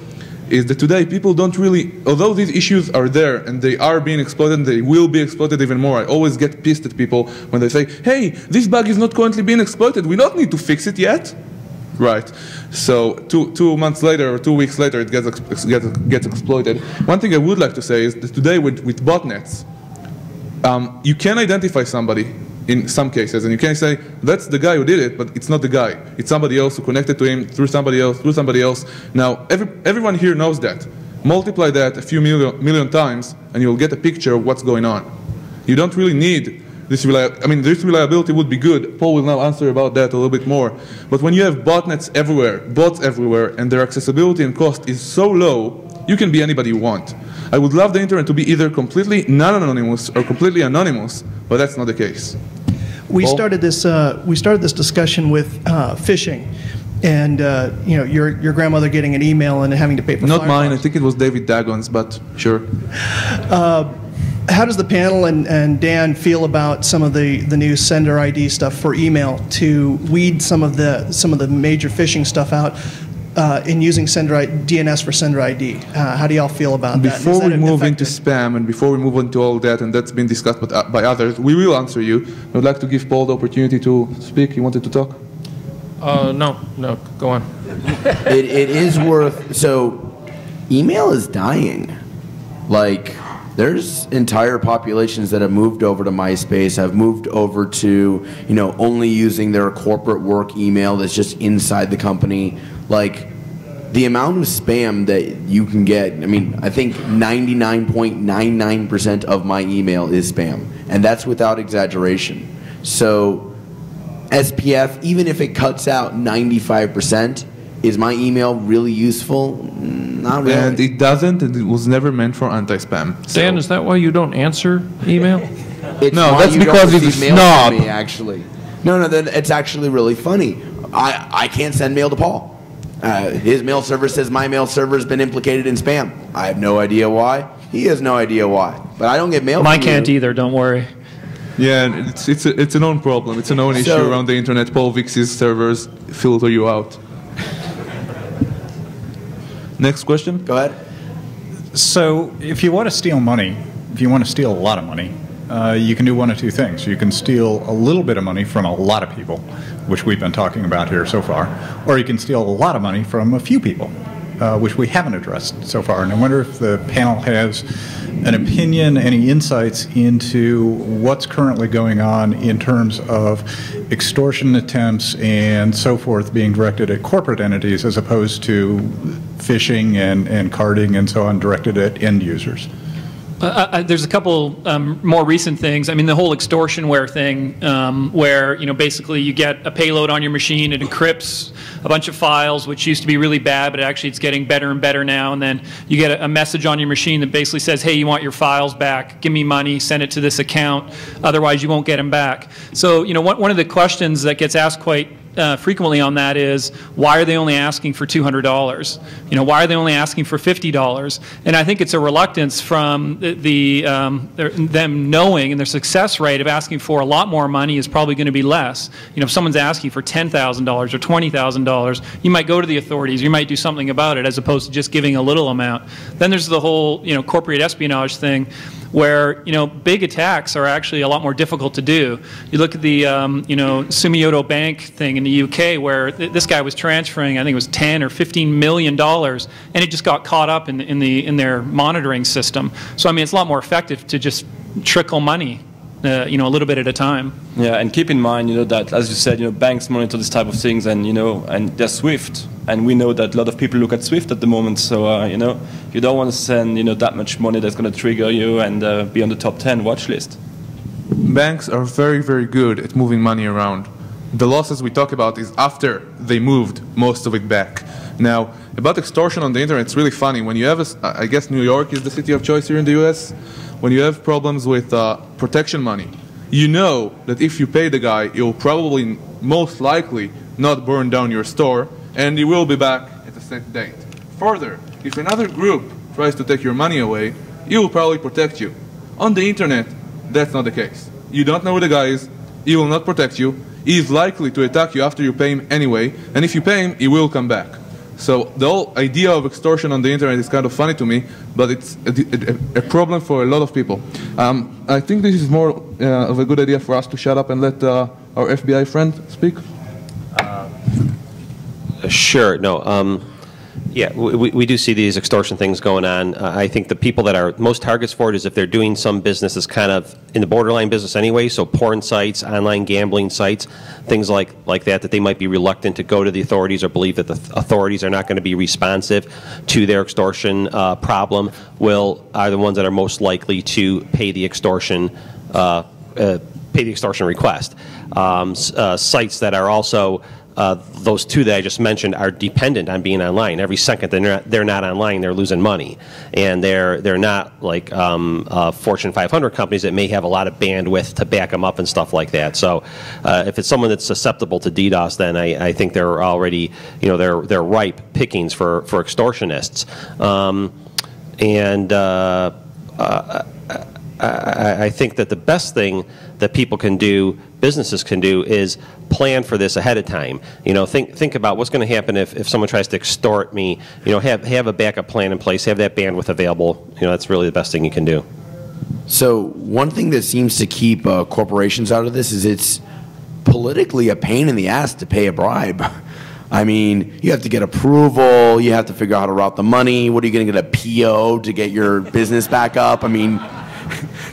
is that today people don't really, although these issues are there and they are being exploited and they will be exploited even more. I always get pissed at people when they say, hey, this bug is not currently being exploited. We don't need to fix it yet. Right. So 2 months later or 2 weeks later, it gets exploited. One thing I would like to say is that today with botnets, you can identify somebody in some cases, and you can say, that's the guy who did it, but it's not the guy. It's somebody else who connected to him through somebody else, through somebody else. Now, everyone here knows that. Multiply that a few million times, and you'll get a picture of what's going on. You don't really need this reliability would be good. Paul will now answer about that a little bit more. But when you have botnets everywhere, bots everywhere, and their accessibility and cost is so low, you can be anybody you want. I would love the internet to be either completely non-anonymous or completely anonymous, but that's not the case. We started this discussion with phishing, and your grandmother getting an email and having to pay for Not firewalls. mine. I think it was David Dagon's, but sure. How does the panel and Dan feel about some of the new sender ID stuff for email to weed some of the major phishing stuff out in using DNS for sender ID? How do y'all feel about that? Before we move into spam and before we move into all that, and that's been discussed by others, we will answer you. I would like to give Paul the opportunity to speak. You wanted to talk? No, go on. It is worth, so email is dying. Like, there's entire populations that have moved over to MySpace, have moved over to, only using their corporate work email that's just inside the company. Like, the amount of spam that you can get, I think 99.99% of my email is spam. And that's without exaggeration. So, SPF, even if it cuts out 95%, is my email really useful? Not really. And it doesn't, and it was never meant for anti-spam. Dan, is that why you don't answer email? No, that's because he's a snob. Me, actually. No, it's actually really funny. I can't send mail to Paul. His mail server says my mail server has been implicated in spam. I have no idea why. He has no idea why. But I don't get mail Mine from can't you. either, don't worry. Yeah, it's a known problem. It's a known issue around the internet. Paul Vix's servers filter you out. Next question. Go ahead. So if you want to steal money, if you want to steal a lot of money, you can do one of two things. You can steal a little bit of money from a lot of people, which we've been talking about here so far, or you can steal a lot of money from a few people, which we haven't addressed so far. And I wonder if the panel has an opinion, any insights into what's currently going on in terms of extortion attempts and so forth being directed at corporate entities as opposed to phishing and carding and so on directed at end users? There's a couple more recent things. I mean, the whole extortionware thing, where basically you get a payload on your machine, it encrypts a bunch of files, which used to be really bad, but actually it's getting better and better now. And then you get a message on your machine that basically says, "Hey, you want your files back? Give me money. Send it to this account. Otherwise, you won't get them back." So, one of the questions that gets asked quite frequently on that is, why are they only asking for $200? Why are they only asking for $50? And I think it's a reluctance from them knowing, and their success rate of asking for a lot more money is probably going to be less. If someone's asking for $10,000 or $20,000, you might go to the authorities, you might do something about it, as opposed to just giving a little amount. Then there's the whole corporate espionage thing, where big attacks are actually a lot more difficult to do. You look at the Sumitomo Bank thing in the UK, where this guy was transferring, I think it was $10 or $15 million, and it just got caught up in their monitoring system. So I mean, it's a lot more effective to just trickle money, a little bit at a time. Yeah, and keep in mind, that as you said, banks monitor this type of things, and and they're SWIFT, and we know that a lot of people look at SWIFT at the moment. So you don't want to send that much money that's going to trigger you and be on the top 10 watch list. Banks are very, very good at moving money around. The losses we talk about is after they moved most of it back. Now, about extortion on the internet, it's really funny. When you have, I guess New York is the city of choice here in the US, when you have problems with protection money, you know that if you pay the guy, he'll probably, most likely, not burn down your store, and he will be back at a set date. Further, if another group tries to take your money away, he will probably protect you. On the internet, that's not the case. You don't know who the guy is, he will not protect you, he is likely to attack you after you pay him anyway, and if you pay him, he will come back. So the whole idea of extortion on the internet is kind of funny to me, but it's a problem for a lot of people. I think this is more of a good idea for us to shut up and let our FBI friend speak. Sure. No. Yeah, we do see these extortion things going on. I think the people that are most targets for it is if they're doing some business that's kind of in the borderline business anyway, so porn sites, online gambling sites, things like that they might be reluctant to go to the authorities or believe that the authorities are not going to be responsive to their extortion problem, are the ones that are most likely to pay the extortion request. Sites that are also those two that I just mentioned are dependent on being online. Every second they're not online, they're losing money, and they're not like Fortune 500 companies that may have a lot of bandwidth to back them up and stuff like that. So if it's someone that's susceptible to DDoS, then I think they're already they're ripe pickings for extortionists, I think that the best thing that people can do, businesses can do, is plan for this ahead of time. Think about what's going to happen if someone tries to extort me. Have a backup plan in place, have that bandwidth available. That's really the best thing you can do. So one thing that seems to keep corporations out of this is it's politically a pain in the ass to pay a bribe. I mean, you have to get approval, you have to figure out how to route the money. What are you going to get, a PO to get your business back up? I mean,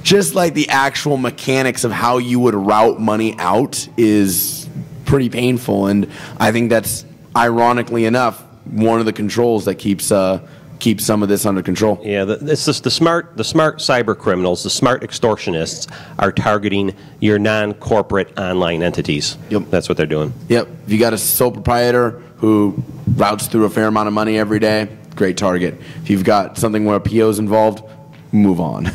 just like the actual mechanics of how you would route money out is pretty painful, and I think that's, ironically enough, one of the controls that keeps some of this under control. Yeah, it's just the smart cyber criminals, the smart extortionists are targeting your non-corporate online entities. Yep. That's what they're doing. Yep. If you got a sole proprietor who routes through a fair amount of money every day, great target. If you've got something where a PO is involved, move on.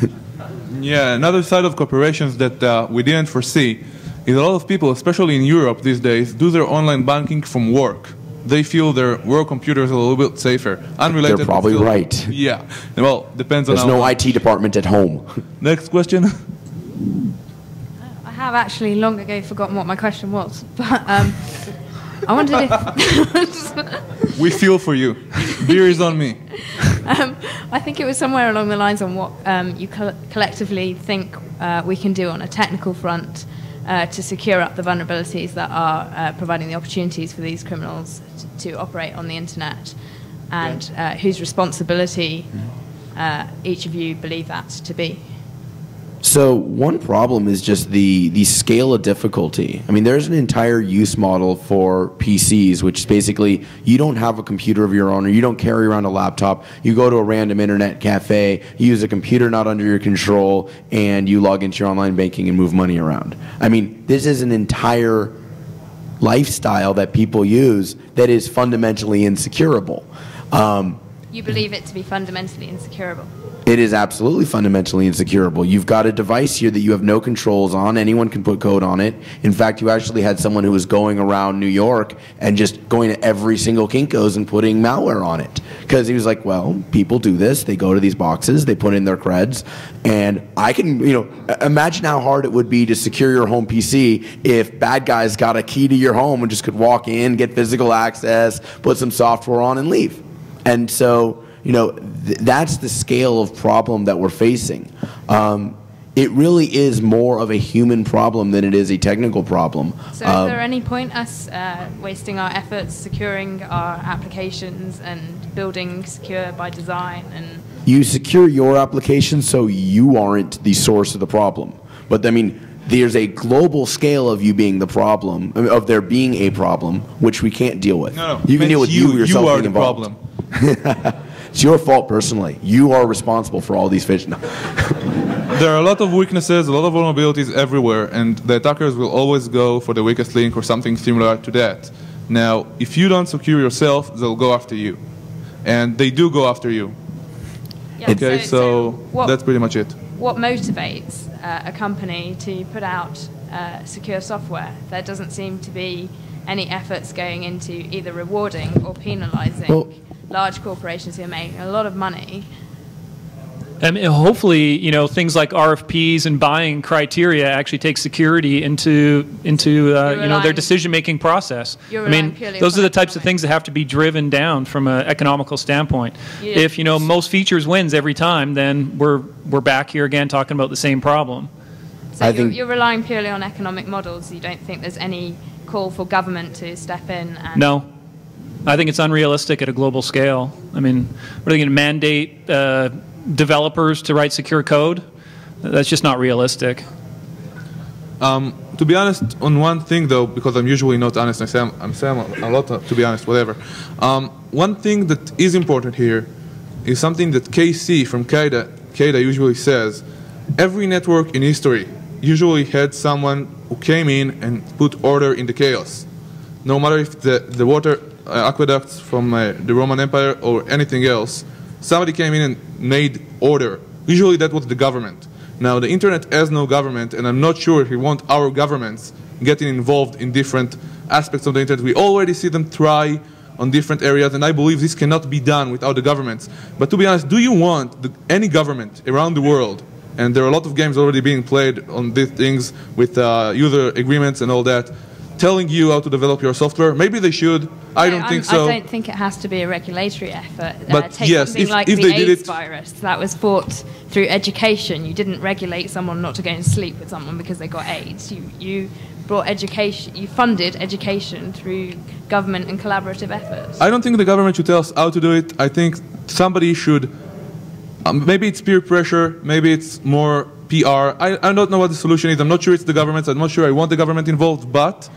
Yeah, another side of corporations that we didn't foresee is a lot of people, especially in Europe these days, do their online banking from work. They feel their work computer is a little bit safer. Unrelated. They're probably right. Yeah. Well, depends on. There's no IT department at home. Next question. I have actually long ago forgotten what my question was, but I wondered if. We feel for you. Beer is on me. I think it was somewhere along the lines on what you collectively think we can do on a technical front to secure up the vulnerabilities that are providing the opportunities for these criminals to operate on the internet, and whose responsibility each of you believe that to be? So one problem is just the scale of difficulty. I mean, there's an entire use model for PCs, which is basically you don't have a computer of your own, or you don't carry around a laptop. You go to a random internet cafe, you use a computer not under your control, and you log into your online banking and move money around. I mean, this is an entire lifestyle that people use that is fundamentally insecurable. You believe it to be fundamentally insecurable? It is absolutely fundamentally insecurable. You've got a device here that you have no controls on. Anyone can put code on it. In fact, you actually had someone who was going around New York and just going to every single Kinko's and putting malware on it. Because he was like, well, people do this. They go to these boxes, they put in their creds, and I can, imagine how hard it would be to secure your home PC if bad guys got a key to your home and just could walk in, get physical access, put some software on, and leave. And so, that's the scale of problem that we're facing. It really is more of a human problem than it is a technical problem. So is there any point us wasting our efforts securing our applications and building secure by design? And you secure your application so you aren't the source of the problem. But I mean, there's a global scale of you being the problem, of there being a problem, which we can't deal with. No, you can deal with you yourself are being the involved. problem. It's your fault personally. You are responsible for all these fish. No. There are a lot of weaknesses, a lot of vulnerabilities everywhere, and the attackers will always go for the weakest link or something similar to that. Now, if you don't secure yourself, they'll go after you. And they do go after you. Yeah, okay, so that's pretty much it. What motivates a company to put out secure software? There doesn't seem to be any efforts going into either rewarding or penalizing large corporations who are making a lot of money. I mean, hopefully, things like RFPs and buying criteria actually take security into their decision-making process. I mean, those are the types of things that have to be driven down from an economical standpoint. Yeah. If most features wins every time, then we're back here again talking about the same problem. So you're relying purely on economic models. You don't think there's any call for government to step in? And no. I think it's unrealistic at a global scale. I mean, what are they going to mandate developers to write secure code? That's just not realistic. To be honest, on one thing though, because I'm usually not honest, I'm saying a lot, to be honest, whatever. One thing that is important here is something that KC from Kada usually says. Every network in history usually had someone who came in and put order in the chaos. No matter if the water aqueducts from the Roman Empire or anything else, somebody came in and made order. Usually that was the government. Now the internet has no government, and I'm not sure if we want our governments getting involved in different aspects of the internet. We already see them try on different areas, and I believe this cannot be done without the governments. But to be honest, do you want any government around the world, and there are a lot of games already being played on these things with user agreements and all that, telling you how to develop your software? Maybe they should. I don't think so. I don't think it has to be a regulatory effort. But take yes, something like if the they did AIDS it, virus that was fought through education. You didn't regulate someone not to go and sleep with someone because they got AIDS. You brought education. You funded education through government and collaborative efforts. I don't think the government should tell us how to do it. I think somebody should. Maybe it's peer pressure. Maybe it's more PR. I don't know what the solution is. I'm not sure it's the government. I'm not sure I want the government involved, but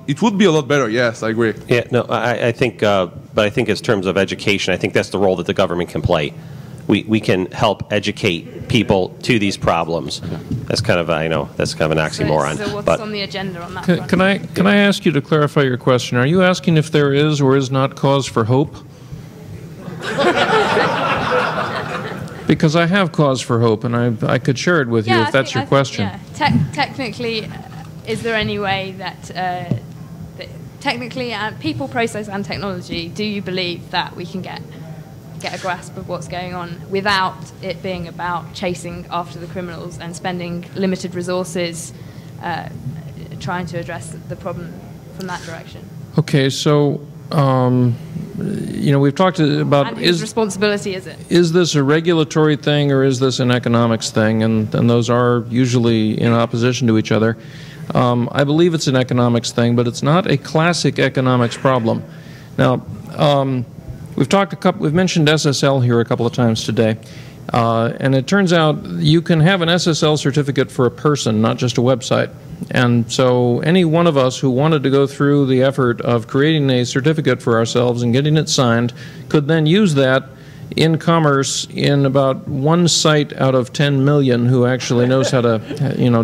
it would be a lot better. Yes, I agree. Yeah, no, I think, but I think in terms of education, I think that's the role that the government can play. We can help educate people to these problems. That's kind of, I know, that's kind of an oxymoron. So what's on the agenda on that front? Can I ask you to clarify your question? Are you asking if there is or is not cause for hope? Because I have cause for hope, and I could share it with you if that's your question. Technically, is there any way that technically, people, process, and technology, do you believe that we can get a grasp of what's going on without it being about chasing after the criminals and spending limited resources trying to address the problem from that direction? Okay, so we've talked about and whose responsibility is it? Is this a regulatory thing or is this an economics thing? And those are usually in opposition to each other. I believe it's an economics thing, but it's not a classic economics problem. Now, We've mentioned SSL here a couple of times today, and it turns out you can have an SSL certificate for a person, not just a website. And so any one of us who wanted to go through the effort of creating a certificate for ourselves and getting it signed could then use that in commerce in about one site out of 10 million who actually knows how to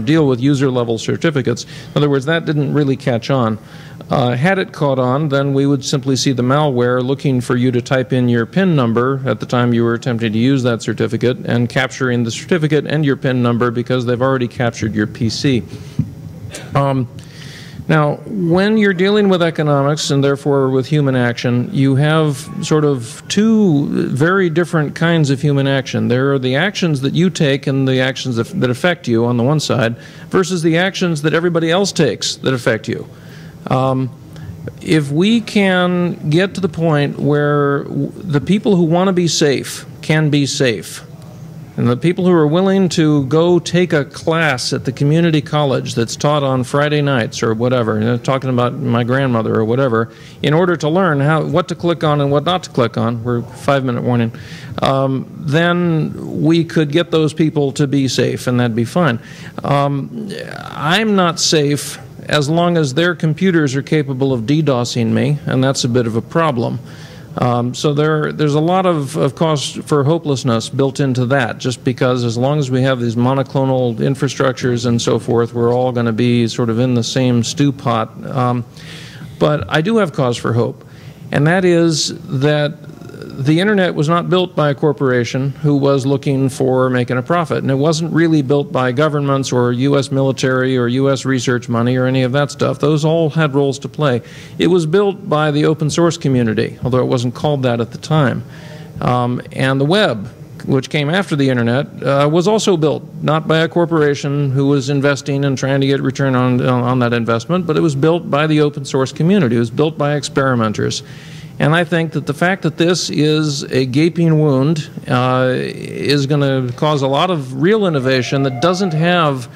deal with user-level certificates. In other words, that didn't really catch on. Had it caught on, then we would simply see the malware looking for you to type in your PIN number at the time you were attempting to use that certificate and capturing the certificate and your PIN number because they've already captured your PC. Now, when you're dealing with economics and therefore with human action, you have sort of two very different kinds of human action. There are the actions that you take and the actions that affect you on the one side versus the actions that everybody else takes that affect you. If we can get to the point where the people who want to be safe can be safe, and the people who are willing to go take a class at the community college that's taught on Friday nights or whatever, talking about my grandmother or whatever, in order to learn what to click on and what not to click on, we're 5-minute warning, then we could get those people to be safe, and that'd be fine. I'm not safe as long as their computers are capable of DDoSing me, and that's a bit of a problem. So there's a lot of cause for hopelessness built into that, just because as long as we have these monoclonal infrastructures and so forth, we're all going to be sort of in the same stew pot. But I do have cause for hope, and that is that the internet was not built by a corporation who was looking for making a profit, and it wasn't really built by governments or U.S. military or U.S. research money or any of that stuff. Those all had roles to play. It was built by the open source community, although it wasn't called that at the time. And the web, which came after the internet, was also built not by a corporation who was investing and trying to get return on that investment, but it was built by the open source community. It was built by experimenters. And I think that the fact that this is a gaping wound is going to cause a lot of real innovation that doesn't have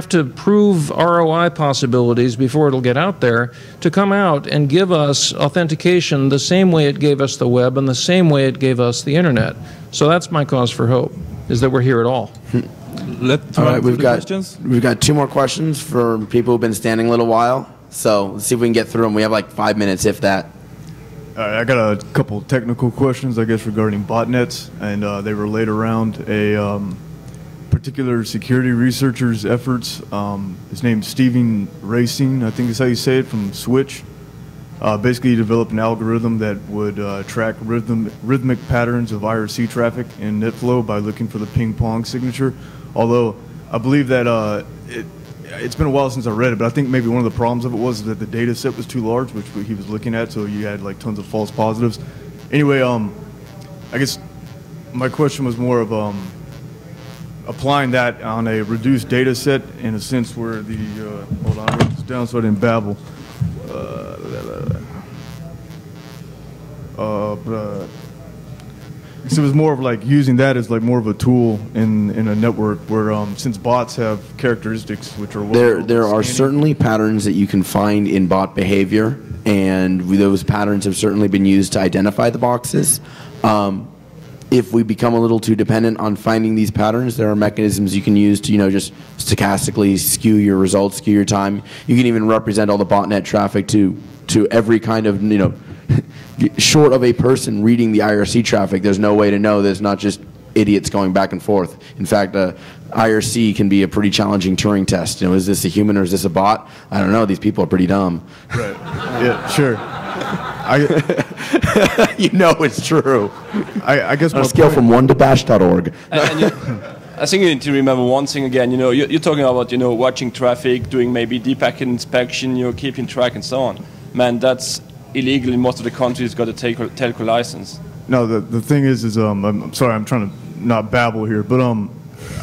to prove ROI possibilities before it'll get out there, to come out and give us authentication the same way it gave us the web and the same way it gave us the internet. So that's my cause for hope, is that we're here at all. All right, we've got 2 more questions for people who've been standing a little while. So let's see if we can get through them. We have like 5 minutes, if that. I got a couple technical questions, I guess, regarding botnets, and they relate around a particular security researcher's efforts. His name's Stephen Racine, I think is how you say it, from Switch. Basically, he developed an algorithm that would track rhythmic patterns of IRC traffic in NetFlow by looking for the ping-pong signature. Although I believe that it's been a while since I read it, but I think maybe one of the problems of it was that the data set was too large, which he was looking at, so you had like tons of false positives. Anyway, I guess my question was more of applying that on a reduced data set in a sense where the, hold on, I wrote this down so I didn't babble. So it was more of like using that as like more of a tool in a network where since bots have characteristics which are there are certainly patterns that you can find in bot behavior, and those patterns have certainly been used to identify the boxes. If we become a little too dependent on finding these patterns, there are mechanisms you can use to just stochastically skew your results, skew your time. You can even represent all the botnet traffic to every kind of short of a person reading the IRC traffic, there's no way to know there's not just idiots going back and forth. In fact, IRC can be a pretty challenging Turing test. Is this a human or is this a bot? I don't know. These people are pretty dumb. Right. Yeah, sure. It's true. I guess on a scale from 1 to bash.org. I think you need to remember one thing again. You're talking about watching traffic, doing maybe deep packet inspection, keeping track and so on. Man, that's illegal in most of the countries. Got a telco license. No, the thing is I'm sorry, I'm trying to not babble here, but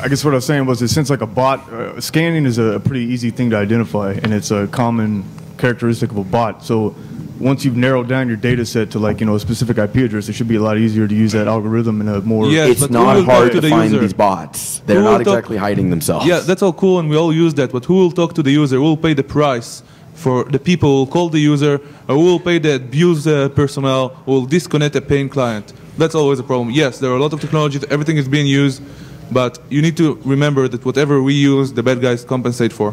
I guess what I was saying was that since like a bot, scanning is a pretty easy thing to identify, and it's a common characteristic of a bot. So once you've narrowed down your data set to like a specific IP address, it should be a lot easier to use that algorithm in a more. Yeah, it's not hard to find these bots. They're not exactly hiding themselves. Yeah, that's all cool, and we all use that. But who will talk to the user? Who will pay the price? for the people who call the user, or who will pay the abuse personnel, who will disconnect a paying client. That's always a problem. Yes, there are a lot of technologies, everything is being used, but you need to remember that whatever we use, the bad guys compensate for.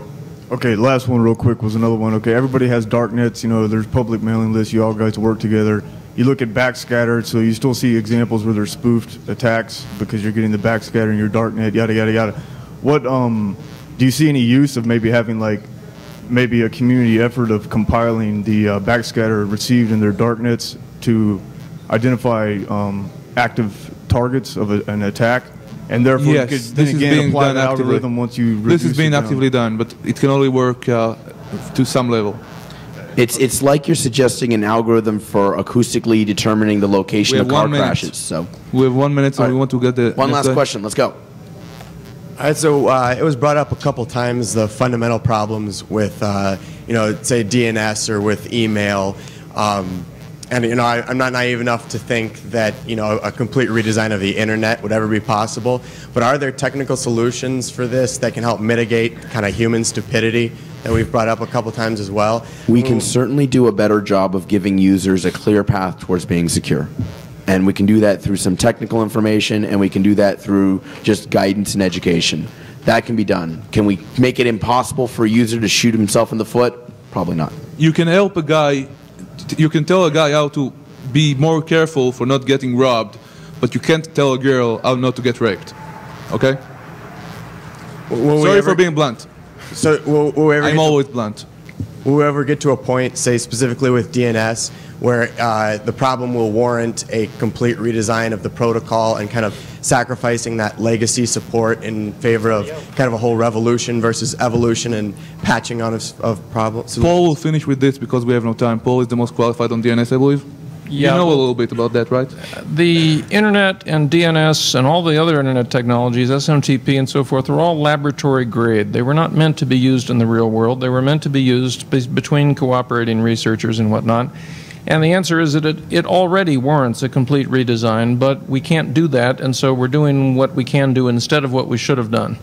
Okay, last one real quick was another one. Okay, everybody has darknets, you know, there's public mailing lists, you all guys work together. You look at backscatter, so you still see examples where there's spoofed attacks because you're getting the backscatter in your darknet, yada, yada, yada. What, do you see any use of maybe having like, maybe a community effort of compiling the backscatter received in their darknets to identify active targets of an attack? And therefore, yes, you could then again apply the algorithm once you reduce This is being actively done, but it can only work to some level. It's like you're suggesting an algorithm for acoustically determining the location of car crashes. So we have 1 minute, so we want to get the one last question. Let's go. All right, so it was brought up a couple times, the fundamental problems with, you know, say DNS or with email. And, you know, I'm not naive enough to think that, you know, a complete redesign of the internet would ever be possible. But are there technical solutions for this that can help mitigate kind of human stupidity that we've brought up a couple times as well? We can certainly do a better job of giving users a clear path towards being secure. And we can do that through some technical information, and we can do that through just guidance and education. That can be done. Can we make it impossible for a user to shoot himself in the foot? Probably not. You can help a guy, you can tell a guy how to be more careful for not getting robbed, but you can't tell a girl how not to get raped. Okay? Sorry for being blunt. So I'm always blunt. Will we ever get to a point, say specifically with DNS, where the problem will warrant a complete redesign of the protocol and kind of sacrificing that legacy support in favor of kind of a whole revolution versus evolution and patching on of problems? Paul will finish with this because we have no time. Paul is the most qualified on DNS, I believe. Yeah, you know a little bit about that, right? The internet and DNS and all the other internet technologies, SMTP and so forth, are all laboratory grade. They were not meant to be used in the real world. They were meant to be used between cooperating researchers and whatnot. And the answer is that it already warrants a complete redesign, but we can't do that, and so we're doing what we can do instead of what we should have done.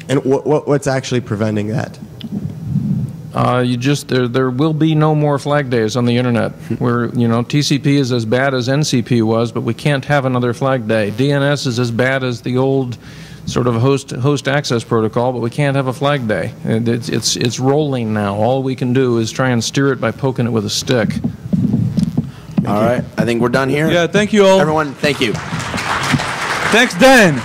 And what's actually preventing that? There will be no more flag days on the internet. Where, you know, TCP is as bad as NCP was, but we can't have another flag day. DNS is as bad as the old sort of host access protocol, but we can't have a flag day. It's rolling now. All we can do is try and steer it by poking it with a stick. All right, I think we're done here. Yeah, thank you all. Everyone, thank you. Thanks, Dan.